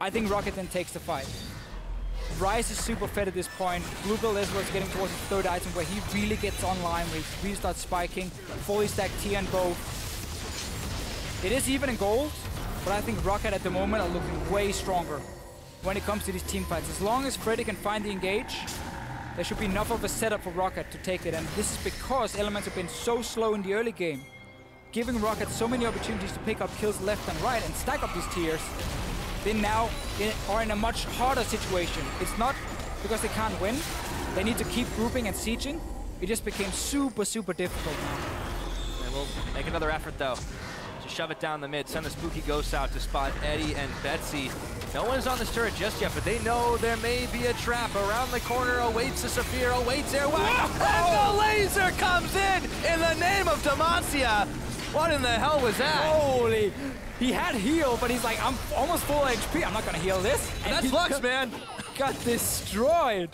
I think ROCCAT then takes the fight. Ryze is super fed at this point. Bluebill Ezreal is getting towards his 3rd item where he really gets online, where he really starts spiking. Fully stacked Tia and both. It is even in gold, but I think ROCCAT at the moment are looking way stronger when it comes to these team fights. As long as Freddy can find the engage, there should be enough of a setup for ROCCAT to take it. And this is because Elements have been so slow in the early game, giving ROCCAT so many opportunities to pick up kills left and right and stack up these tiers. They now are in a much harder situation. It's not because they can't win. They need to keep grouping and sieging. it just became super, super difficult now. And we'll make another effort, though, to shove it down the mid. Send the spooky ghosts out to spot Eddie and Betsy. No one's on this turret just yet, but they know there may be a trap. Around the corner awaits the Safir, awaits Airwaks, and the laser comes in the name of Demacia. What in the hell was that? Holy! He had heal, but he's like, I'm almost full HP. I'm not gonna heal this. And that's Lux, man. Got destroyed.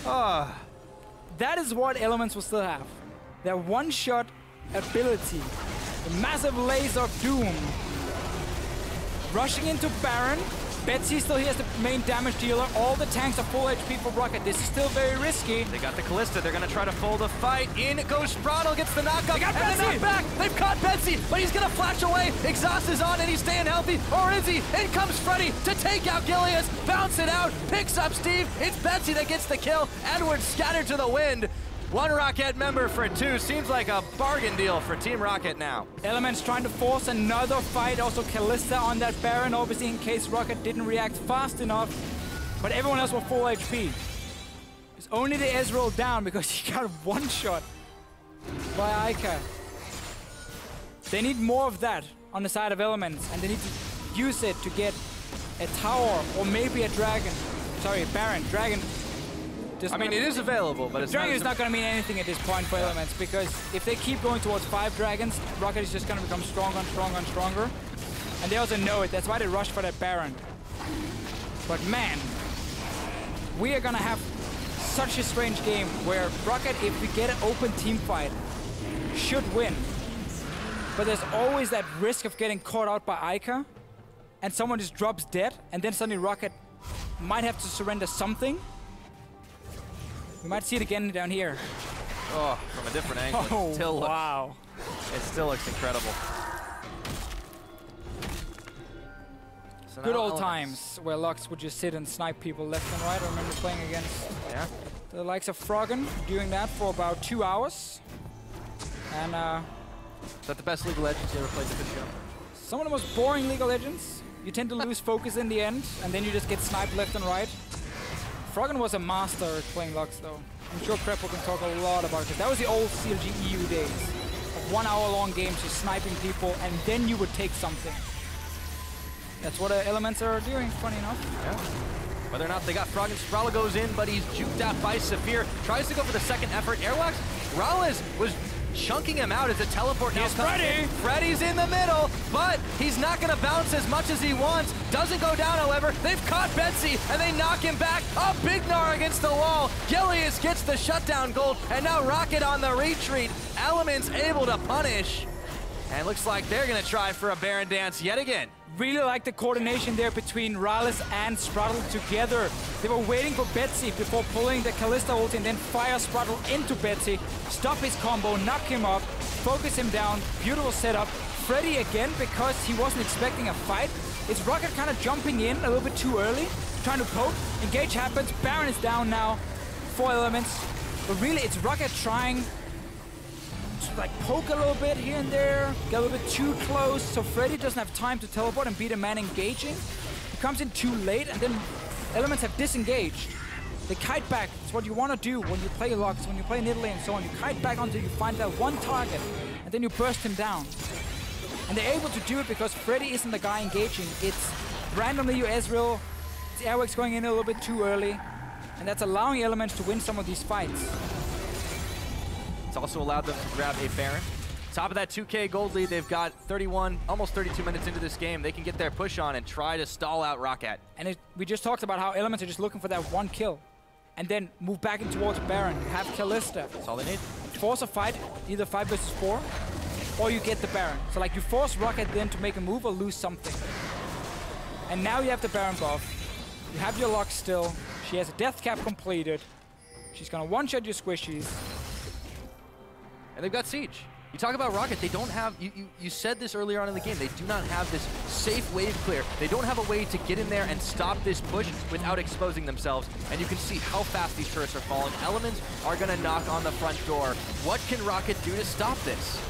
Ah. That is what Elements will still have. Their one-shot ability. The massive laser of doom. Rushing into Baron. Betsy still here as the main damage dealer. All the tanks are full HP for ROCCAT. This is still very risky. They got the Kalista. They're going to try to fold the fight. In goes Sprattel, gets the knockup. They got and Betsy. the knockback. They've caught Betsy, but he's going to flash away. Exhaust is on, and he's staying healthy. Or is he? In comes Freddy to take out Gilius. Bounce it out. Picks up Steve. It's Betsy that gets the kill. Edwards scattered to the wind. One ROCCAT member for two. Seems like a bargain deal for Team ROCCAT now. Elements trying to force another fight. Also Kalista on that Baron, obviously in case ROCCAT didn't react fast enough. But everyone else were full HP. It's only the Ezreal down because he got one shot by Eika. They need more of that on the side of Elements, and they need to use it to get a tower or maybe a dragon. Sorry, Baron. Dragon. I mean, it is available, but it's Dragon is not going to mean anything at this point for Elements, because if they keep going towards 5 dragons, ROCCAT is just going to become stronger and stronger and stronger. And they also know it. That's why they rushed for that Baron. But man, we are going to have such a strange game where ROCCAT, if we get an open team fight, should win. But there's always that risk of getting caught out by Eika, and someone just drops dead, and then suddenly ROCCAT might have to surrender something. We might see it again down here. Oh, from a different angle. Oh, it still looks, wow. It still looks incredible. So Good now old Elements. times where Lux would just sit and snipe people left and right. I remember playing against the likes of Froggen, doing that for about 2 hours. And Is that the best League of Legends you ever played at this show? some of the most boring League of Legends. You tend to lose focus in the end, and then you just get sniped left and right. Froggen was a master at playing Lux, though. I'm sure Crepo can talk a lot about it. That was the old CLG EU days of 1 hour long games, just sniping people, and then you would take something. That's what Elements are doing, funny enough. Yeah. Whether or not they got Froggen, Sprattel goes in, but he's juked out by Safir. Tries to go for the second effort. Airwaks, ROCCAT was chunking him out as a teleport now. Freddy's in the middle, but he's not going to bounce as much as he wants. Doesn't go down, however. They've caught Betsy, and they knock him back. A big Gnar against the wall. Gilius gets the shutdown gold, and now ROCCAT on the retreat. Elements able to punish. And looks like they're going to try for a Baron dance yet again. Really like the coordination there between MrRallez and Sprattel together. They were waiting for Betsy before pulling the Kalista ult and then fire Sprattel into Betsy, stop his combo, knock him up, focus him down. Beautiful setup. Freddy again, because he wasn't expecting a fight. It's ROCCAT kind of jumping in a little bit too early, trying to poke. Engage happens. Baron is down now. 4 Elements. But really, it's ROCCAT trying to like poke a little bit here and there, get a little bit too close, so Freddy doesn't have time to teleport and beat a man engaging. He comes in too late, and then Elements have disengaged. They kite back. It's what you want to do when you play Lux, when you play Nidalee and so on. You kite back until you find that one target, and then you burst him down. And they're able to do it because Freddy isn't the guy engaging. It's randomly your Ezreal. It's Airwaks going in a little bit too early, and that's allowing Elements to win some of these fights. It's also allowed them to grab a Baron. Top of that 2K gold lead, they've got 31, almost 32 minutes into this game. They can get their push on and try to stall out ROCCAT. And we just talked about how Elements are just looking for that one kill. And then move back in towards Baron. You have Kalista. That's all they need. Force a fight, either 5 versus 4, or you get the Baron. So like you force ROCCAT then to make a move or lose something. And now you have the Baron buff. You have your Lux still. She has a death cap completed. She's gonna one-shot your squishies. And they've got Siege. You talk about ROCCAT, they don't have, you said this earlier on in the game, they do not have this safe wave clear. They don't have a way to get in there and stop this push without exposing themselves. And you can see how fast these turrets are falling. Elements are gonna knock on the front door. What can ROCCAT do to stop this?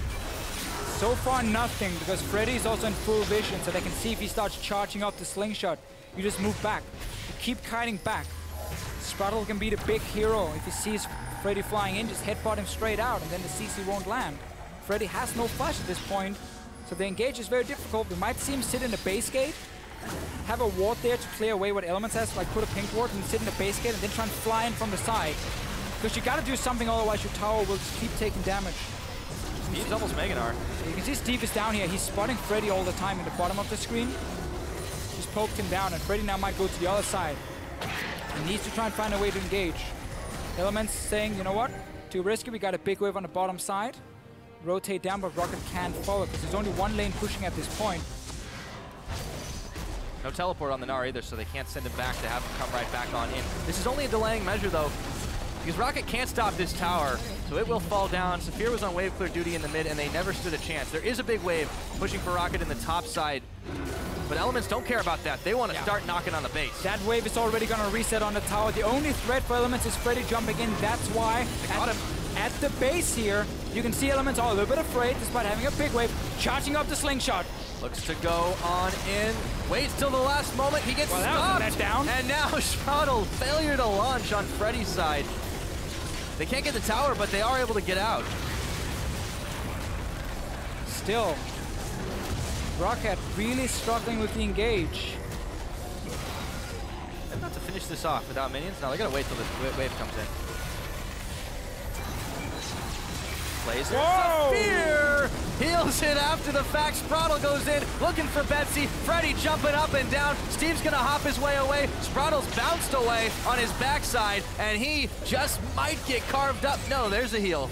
So far nothing, because Freddy's also in full vision, so they can see if he starts charging up the slingshot. You just move back. You keep kiting back. Sprattel can be the big hero if he sees Freddy flying in, just headbutt him straight out, and then the CC won't land. Freddy has no flash at this point, so the engage is very difficult. We might see him sit in the base gate, have a ward there to clear away what Elements has, like put a pink ward and sit in the base gate, and then try and fly in from the side. Because you gotta do something, otherwise your tower will just keep taking damage. He's almost Mega Gnar. You can see Steve is down here. He's spotting Freddy all the time in the bottom of the screen. Just poked him down, and Freddy now might go to the other side. He needs to try and find a way to engage. Elements saying, you know what? Too risky. We got a big wave on the bottom side. Rotate down, but Rocket can't follow because there's only one lane pushing at this point. No teleport on the Gnar either, so they can't send him back to have him come right back on in. This is only a delaying measure, though, because Rocket can't stop this tower, so it will fall down. Safir was on wave clear duty in the mid, and they never stood a chance. There is a big wave pushing for Rocket in the top side, but Elements don't care about that. They want to start knocking on the base. That wave is already going to reset on the tower. The only threat for Elements is Freddy jumping in. That's why at the base here, you can see Elements are a little bit afraid, despite having a big wave, charging up the slingshot. Looks to go on in, waits till the last moment, he gets stopped, down. And now Sprattel, failure to launch on Freddy's side. They can't get the tower, but they are able to get out. Still, ROCCAT really struggling with the engage. They're about to finish this off without minions. Now they gotta wait till this wave comes in. Laser. Safir heals it after the fact. Sprattel goes in, looking for Betsy. Freddy jumping up and down. Steve's gonna hop his way away. Sprattel's bounced away on his backside, and he just might get carved up. No, there's a heal.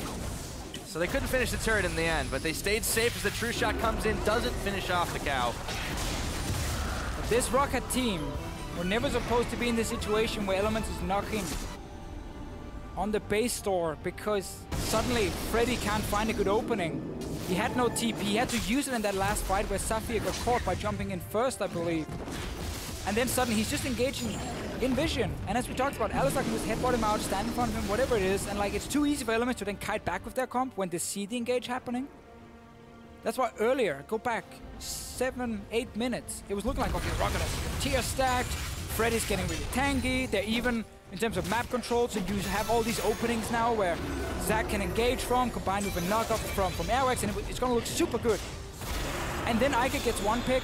So they couldn't finish the turret in the end, but they stayed safe as the true shot comes in, doesn't finish off the cow. This ROCCAT team were never supposed to be in the situation where Elements is knocking on the base door because suddenly Freddy can't find a good opening. He had no TP. He had to use it in that last fight where Safir got caught by jumping in first, I believe. And then suddenly he's just engaging in vision. And as we talked about, Alistar can just headbutt him out, stand in front of him, whatever it is. And like, it's too easy for Elements to then kite back with their comp when they see the engage happening. That's why earlier, go back 7, 8 minutes, it was looking like, okay, ROCCAT has tier stacked, Freddy's getting really tanky, they're even in terms of map control, so you have all these openings now where Zach can engage from, combined with a knockup from Airwaks, and it's gonna look super good. And then Eika gets one pick,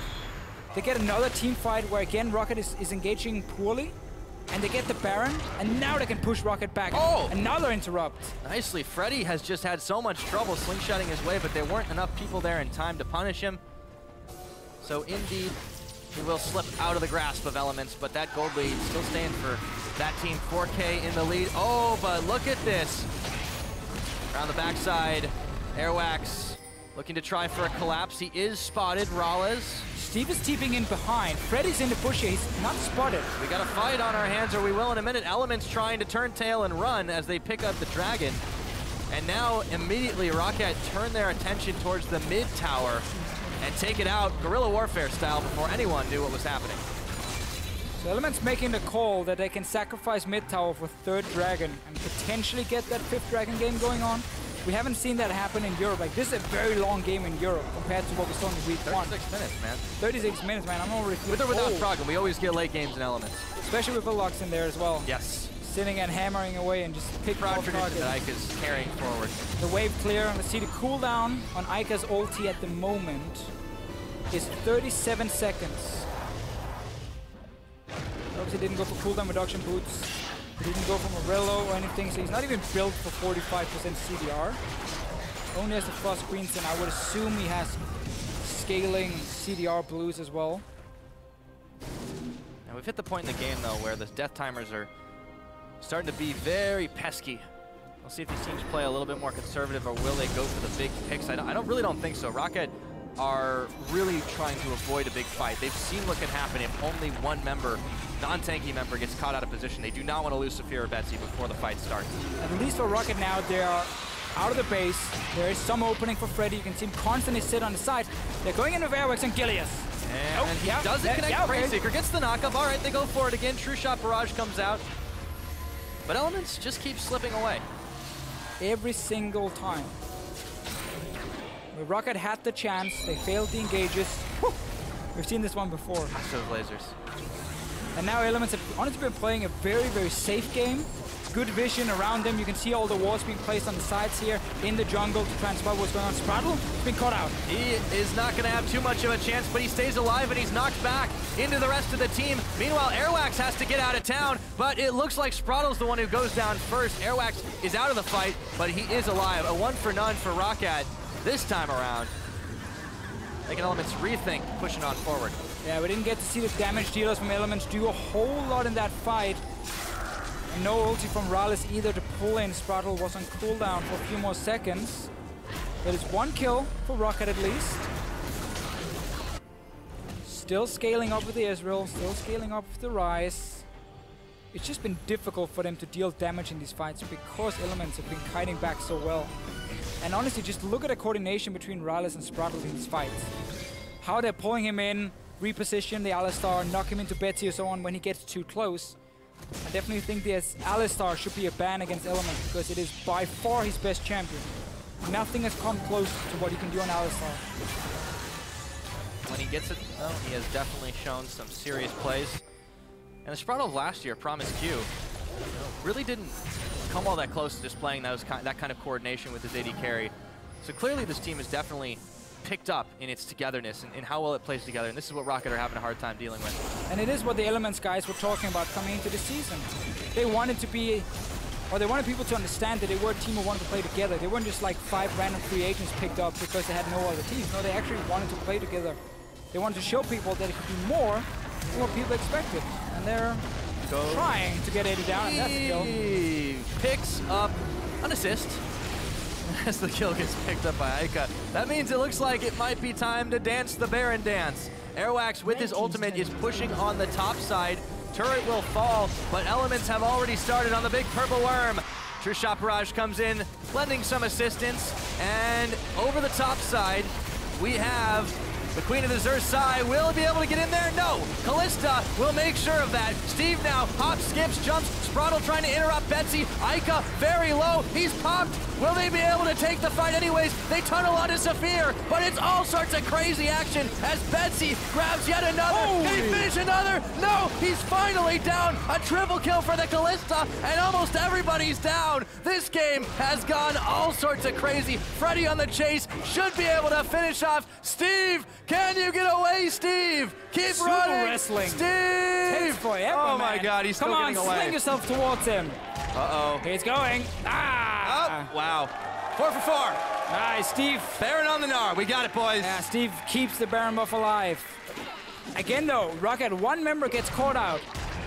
they get another team fight where again ROCCAT is engaging poorly, and they get the Baron, and now they can push ROCCAT back. Oh! Another interrupt. Nicely, Freddy has just had so much trouble slingshotting his way, but there weren't enough people there in time to punish him. So indeed, he will slip out of the grasp of Elements, but that gold lead still staying for that team. 4K in the lead. Oh, but look at this. Around the backside, Airwaks looking to try for a collapse. He is spotted, MrRallez. Steve is TPing in behind. Freddy's in the bush here. He's not spotted. We got a fight on our hands, or we will in a minute. Elements trying to turn tail and run as they pick up the dragon. And now immediately ROCCAT turn their attention towards the mid tower and take it out guerrilla warfare style before anyone knew what was happening. So Elements making the call that they can sacrifice mid tower for third dragon and potentially get that fifth dragon game going on. We haven't seen that happen in Europe. Like, this is a very long game in Europe compared to what we saw in week 1. 36 minutes, man. 36 minutes, man. I'm already with or without Froggen, we always get late games in Elements. Especially with the locks in there as well. Yes. Sitting and hammering away and just pick off targets. That Eika's carrying forward. The wave clear. Let's see the cooldown on Eika's ulti at the moment is 37 seconds. Obviously didn't go for cooldown reduction boots. He didn't go from a Rello or anything, so he's not even built for 45% CDR. Only has the frost greens, and I would assume he has scaling CDR blues as well. Now we've hit the point in the game though where the death timers are starting to be very pesky. We'll see if these teams play a little bit more conservative, or will they go for the big picks? I really don't think so. ROCCAT are really trying to avoid a big fight. They've seen what can happen if only one member, non-tanky member, gets caught out of position. They do not want to lose Safir or Betsy before the fight starts. At least for ROCCAT now, they are out of the base. There is some opening for Freddy. You can see him constantly sit on the side. They're going in with Airwaks and Gilius. And he doesn't connect. Frame Seeker gets the knockup. All right, they go for it again. True Shot Barrage comes out. But Elements just keep slipping away. Every single time. When ROCCAT had the chance, they failed the engages. Whew. We've seen this one before. Gosh, those lasers. And now Elements have honestly been playing a very, very safe game. good vision around them. You can see all the walls being placed on the sides here in the jungle to try and spot what's going on. Sprattel has been caught out. He is not going to have too much of a chance, but he stays alive and he's knocked back into the rest of the team. Meanwhile, Airwaks has to get out of town, but it looks like Sprattel's the one who goes down first. Airwaks is out of the fight, but he is alive. A 1 for none for ROCCAT this time around. Making Elements rethink, pushing on forward. Yeah, we didn't get to see the damage dealers from Elements do a whole lot in that fight. And no ulti from RallZ either to pull in. Sprattel was on cooldown for a few more seconds. But it's 1 kill for ROCCAT at least. Still scaling up with the Ezreal, still scaling up with the Ryze. It's just been difficult for them to deal damage in these fights because Elements have been kiting back so well. And honestly, just look at the coordination between RallZ and Sprattel in these fights. How they're pulling him in, reposition the Alistar, knock him into Betsy or so on when he gets too close. I definitely think this Alistar should be a ban against Elements because it is by far his best champion. Nothing has come close to what he can do on Alistar. When he gets it, though, he has definitely shown some serious plays. And the Sprattel of last year, Promised Q, really didn't come all that close to displaying that kind of coordination with his AD carry. So clearly this team has definitely picked up in its togetherness and how well it plays together, and this is what ROCCAT are having a hard time dealing with. And it is what the Elements guys were talking about coming into the season. They wanted to be, or they wanted people to understand that they were a team who wanted to play together. They weren't just like 5 random free agents picked up because they had no other teams. No, they actually wanted to play together. They wanted to show people that it could be more than what people expected. And they're trying to get 80 down, and that's the kill. He picks up an assist as the kill gets picked up by Eika. That means it looks like it might be time to dance the Baron dance. Airwaks with his ultimate is pushing on the top side. Turret will fall, but Elements have already started on the big purple worm. True Shot Barrage comes in, lending some assistance, and over the top side, we have the Queen of the Rek'Sai. Will he be able to get in there? No. Kalista will make sure of that. Steve now hops, skips, jumps. Sprattel trying to interrupt Betsy. Eika very low. He's popped. Will they be able to take the fight anyways? They tunnel onto Safir, but it's all sorts of crazy action as Betsy grabs yet another. Holy. Can he finish another? No, he's finally down. A triple kill for the Kalista, and almost everybody's down. This game has gone all sorts of crazy. Freddy on the chase should be able to finish off. Steve, can you get away, Steve? Keep Super running, wrestling. Steve! Takes forever, oh my man. God, he's still getting away. Come on, sling yourself towards him. Uh-oh. He's going. Ah! Oh, wow. 4 for 4. Nice, Steve. Baron on the Gnar. We got it, boys. Yeah, Steve keeps the Baron buff alive. Again, though, ROCCAT, 1 member gets caught out.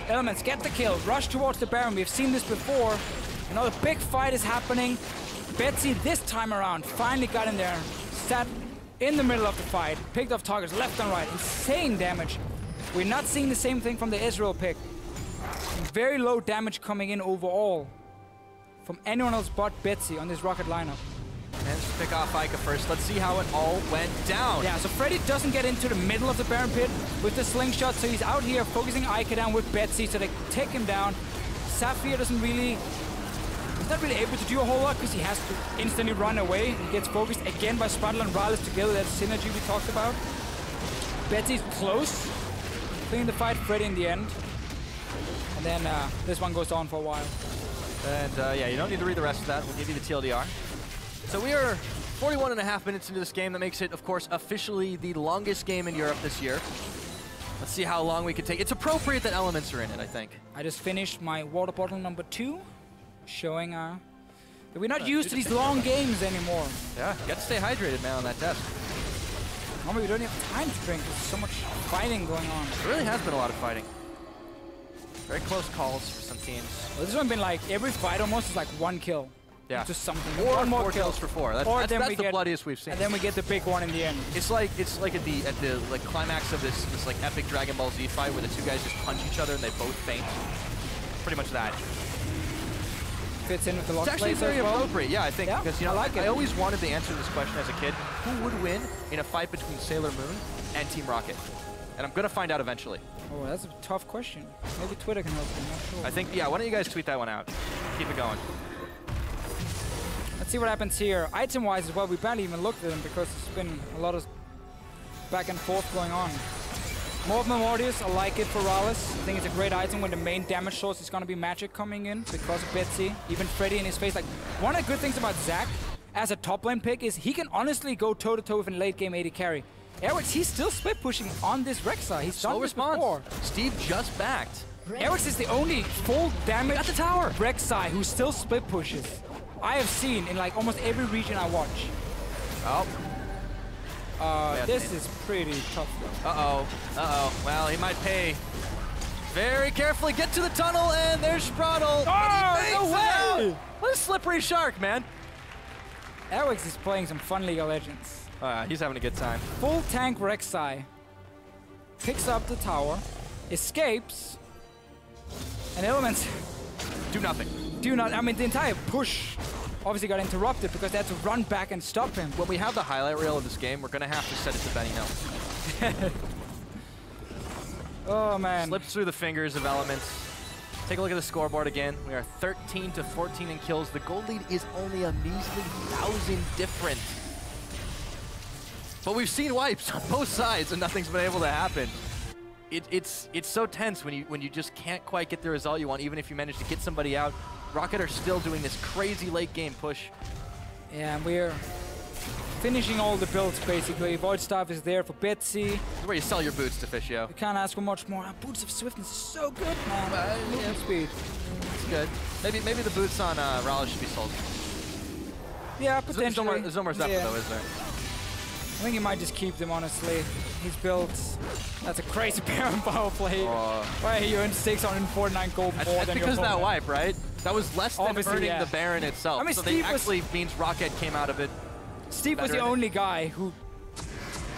Elements get the kill, rush towards the Baron. We've seen this before. Another big fight is happening. Betsy, this time around, finally got in there. Sat in the middle of the fight. Picked off targets left and right. Insane damage. We're not seeing the same thing from the Ezreal pick. Very low damage coming in overall from anyone else but Betsy on this ROCCAT lineup. And let's pick off Eika first. Let's see how it all went down. Yeah, so Freddy doesn't get into the middle of the Baron pit with the slingshot, so he's out here focusing Eika down with Betsy so they take him down. Safir doesn't really... He's not really able to do a whole lot because he has to instantly run away. He gets focused again by Sprattel and RallZ together. That synergy we talked about. Betsy's close. Cleaning the fight, Freddy in the end. And then this one goes on for a while. And yeah, you don't need to read the rest of that. We'll give you the TLDR. So we are 41.5 minutes into this game. That makes it, of course, officially the longest game in Europe this year. Let's see how long we can take. It's appropriate that Elements are in it, I think. I just finished my water bottle number 2, showing that we're not used to these long games anymore. Yeah, you got to stay hydrated, man, on that desk. Normally we don't have time to drink. There's so much fighting going on. There really has been a lot of fighting. Very close calls for some teams. Well, this one been like every fight almost is like 1 kill. Yeah. Just something. Or one more 4 kills for 4. That's the bloodiest we've seen. And then we get the big one in the end. It's like at the like climax of this like epic Dragon Ball Z fight where the 2 guys just punch each other and they both faint. Pretty much that. Fits in with the lock. It's actually very appropriate, yeah, I think, yeah, because you know I always wanted the answer to this question as a kid: who would win in a fight between Sailor Moon and Team Rocket? And I'm gonna find out eventually. Oh, that's a tough question. Maybe Twitter can help me. I'm not sure. I think, yeah. Why don't you guys tweet that one out? Keep it going. Let's see what happens here. Item-wise as well, we barely even looked at them because there's been a lot of back and forth going on. More of Memorius, I like it for RALEZ. I think it's a great item when the main damage source is going to be magic coming in because of Betsy. Even Freddy in his face. Like, one of the good things about Zac as a top lane pick is he can honestly go toe-to-toe with a late game AD carry. Airwaks, he's still split pushing on this Rek'Sai. He's done this before. Steve just backed. Airwaks is the only full damage at the tower Rek'Sai who still split pushes I have seen in like almost every region I watch. Oh. This is pretty tough. Well, he might pay. Very carefully, get to the tunnel, and there's Sprattel. Oh, no way! What a slippery shark, man. Airwaks is playing some fun League of Legends. He's having a good time. Full tank Rek'Sai picks up the tower, escapes, and Elements do nothing. I mean, the entire push obviously got interrupted because they had to run back and stop him. When we have the highlight reel of this game, we're going to have to set it to Benny Hill. Oh, man. Slips through the fingers of Elements. Take a look at the scoreboard again. We are 13-14 in kills. The gold lead is only a measly 1,000 different. But we've seen wipes on both sides, and nothing's been able to happen. It's so tense when you just can't quite get the result you want, even if you manage to get somebody out. ROCCAT are still doing this crazy late game push. Yeah, we're finishing all the builds basically. Void Staff is there for Betsy. This is where you sell your boots, Deficio. You can't ask for much more. Boots of Swiftness is so good, man. Movement speed. It's good. Maybe the boots on MrRallez should be sold. Yeah, potentially. There's no more stuff though, is there? I think he might just keep them, honestly. He's built. That's a crazy Baron power play. Why he earned 649 gold more that's than because of that wipe, right? That was less than earning the Baron itself. I mean, so Steve they actually means ROCCAT came out of it. Steve was the only guy who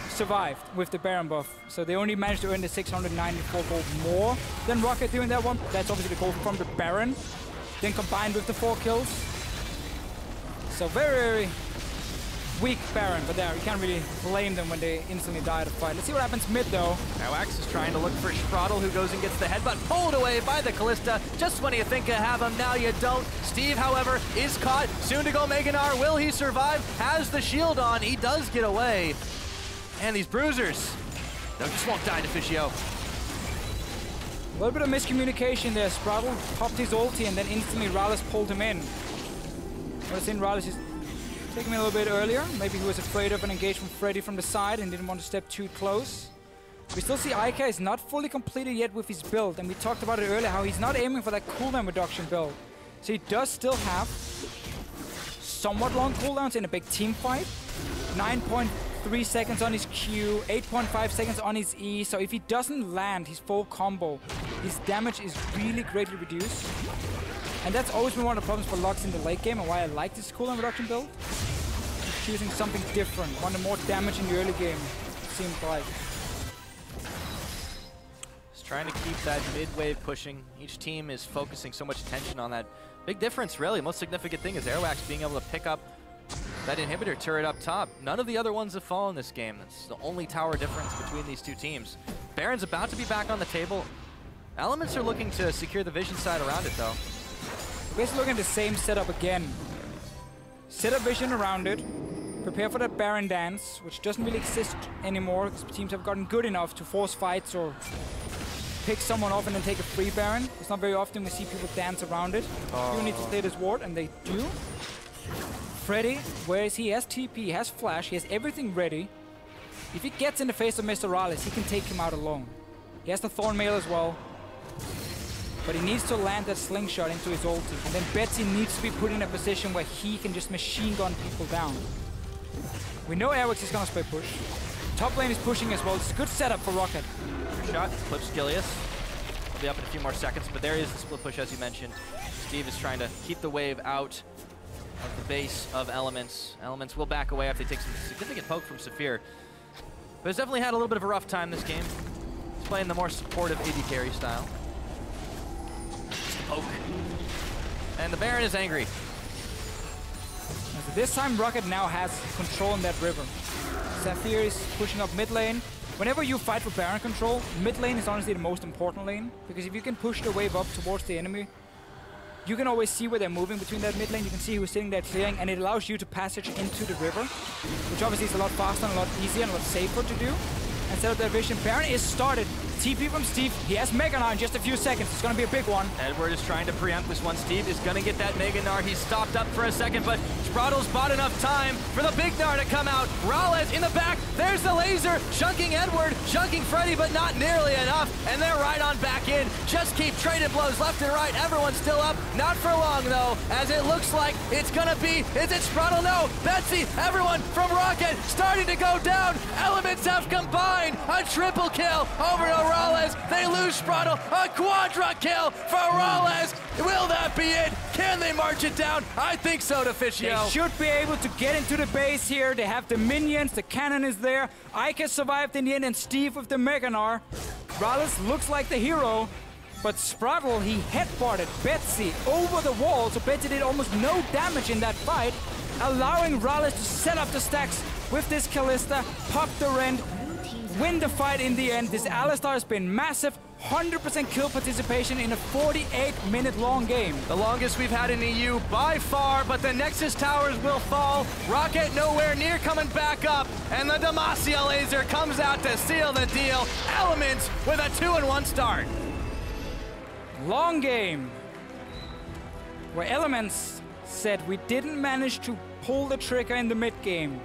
survived with the Baron buff. So they only managed to earn the 694 gold more than ROCCAT doing that one. That's obviously the gold from the Baron. Then combined with the 4 kills. So very weak Baron, but there, you can't really blame them when they instantly die at a fight. Let's see what happens mid, though. Airwaks is trying to look for Sprattel, who goes and gets the headbutt pulled away by the Kalista. Just when you think you have him, now you don't. Steve, however, is caught. Soon to go Gnar. Will he survive? Has the shield on. He does get away. And these bruisers, they just won't die, Deficio. A little bit of miscommunication there. Sprattel popped his ulti and then instantly RALEZ pulled him in. What I've seen RALEZ is taking me a little bit earlier. Maybe he was afraid of an engage from Freddy from the side and didn't want to step too close. We still see Eika is not fully completed yet with his build, and we talked about it earlier, how he's not aiming for that cooldown reduction build. So he does still have somewhat long cooldowns in a big team fight. 9.3 seconds on his Q, 8.5 seconds on his E, so if he doesn't land his full combo, his damage is really greatly reduced. And that's always been one of the problems for Lux in the late game, and why I like this cooldown reduction build. He's choosing something different, wanted more damage in the early game, it seemed like. Just trying to keep that mid-wave pushing. Each team is focusing so much attention on that. Big difference, really. Most significant thing is Airwaks being able to pick up that inhibitor turret up top. None of the other ones have fallen this game. That's the only tower difference between these two teams. Baron's about to be back on the table. Elements are looking to secure the vision side around it, though. Basically looking at the same setup again. Set up vision around it. Prepare for that Baron dance, which doesn't really exist anymore because teams have gotten good enough to force fights or pick someone off and then take a free Baron. It's not very often we see people dance around it. You need to play this ward, and they do. Freddy, whereas he has TP, he has Flash, he has everything ready. If he gets in the face of MrRallez, he can take him out alone. He has the Thorn Mail as well. But he needs to land that slingshot into his ulti. And then Betsy needs to be put in a position where he can just machine gun people down. We know Airwaks is going to split push. Top lane is pushing as well. It's a good setup for ROCCAT. Shot, clips Gilius. He'll be up in a few more seconds, but there is the split push as you mentioned. Steve is trying to keep the wave out of the base of Elements. Elements will back away after they take some significant poke from Safir. But he's definitely had a little bit of a rough time this game. He's playing the more supportive AD carry style. Poke. And the Baron is angry. So this time ROCCAT now has control in that river. Safir is pushing up mid lane. Whenever you fight for Baron control, mid lane is honestly the most important lane. Because if you can push the wave up towards the enemy, you can always see where they're moving between that mid lane. You can see who's sitting there clearing, and it allows you to passage into the river, which obviously is a lot faster and a lot easier and a lot safer to do. and set up their vision. Baron is started. TP from Steve. He has Mega Gnar in just a few seconds. It's going to be a big one. Edward is trying to preempt this one. Steve is going to get that Mega Gnar. He's stopped up for a second, but Sprattel's bought enough time for the big Gnar to come out. MrRallez in the back. There's the laser. Chunking Edward, chunking Freddy, but not nearly enough. And they're right on back in. Just keep trading blows left and right. Everyone's still up. Not for long, though, as it looks like it's going to be. Is it Sprattel? No. Betsy, everyone from ROCCAT starting to go down. Elements have combined. A triple kill over to MrRallez. They lose Sprattel. A quadra kill for MrRallez. Will that be it? Can they march it down? I think so, Deficio. They should be able to get into the base here. They have the minions. The cannon is there. Eika survived in the end, and Steve with the Mega Gnar. MrRallez looks like the hero, but Sprattel, he headbutted Betsy over the wall, so Betsy did almost no damage in that fight, allowing MrRallez to set up the stacks with this Kalista, pop the rend, win the fight in the end. This Alistar has been massive. 100% kill participation in a 48-minute long game. The longest we've had in EU by far, but the Nexus towers will fall. ROCCAT nowhere near coming back up, and the Deficio laser comes out to seal the deal. Elements with a 2-1 start. Long game, where Elements said we didn't manage to pull the trigger in the mid game.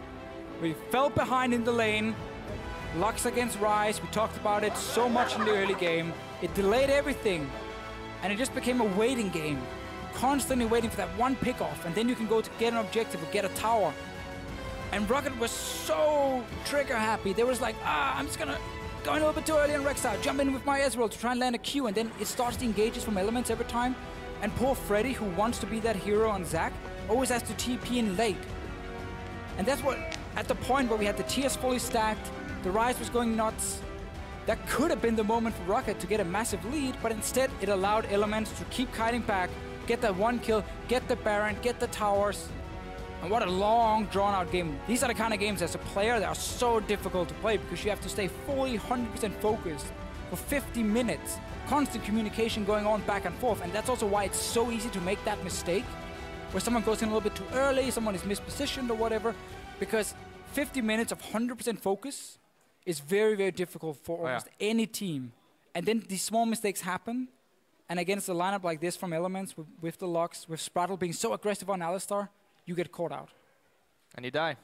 We fell behind in the lane. Lux against Ryze, we talked about it so much in the early game. It delayed everything, and it just became a waiting game. Constantly waiting for that one pick-off, and then you can go to get an objective or get a tower. And ROCCAT was so trigger happy. They was like, I'm just gonna go in a little bit too early on Rek'Sai, jump in with my Ezreal to try and land a Q, and then it starts to engages from Elements every time. And poor Freddy, who wants to be that hero on Zac, always has to TP in late. And that's what, at the point where we had the tiers fully stacked, the Ryze was going nuts. That could have been the moment for ROCCAT to get a massive lead, but instead it allowed Elements to keep kiting back, get that one kill, get the Baron, get the towers. And what a long, drawn-out game. These are the kind of games as a player that are so difficult to play because you have to stay fully 100% focused for 50 minutes. Constant communication going on back and forth, and that's also why it's so easy to make that mistake, where someone goes in a little bit too early, someone is mispositioned or whatever, because 50 minutes of 100% focus is very, very difficult for almost any team. And then these small mistakes happen, and against a lineup like this from Elements, with the Lux, with Sprattel being so aggressive on Alistar, you get caught out. And you die.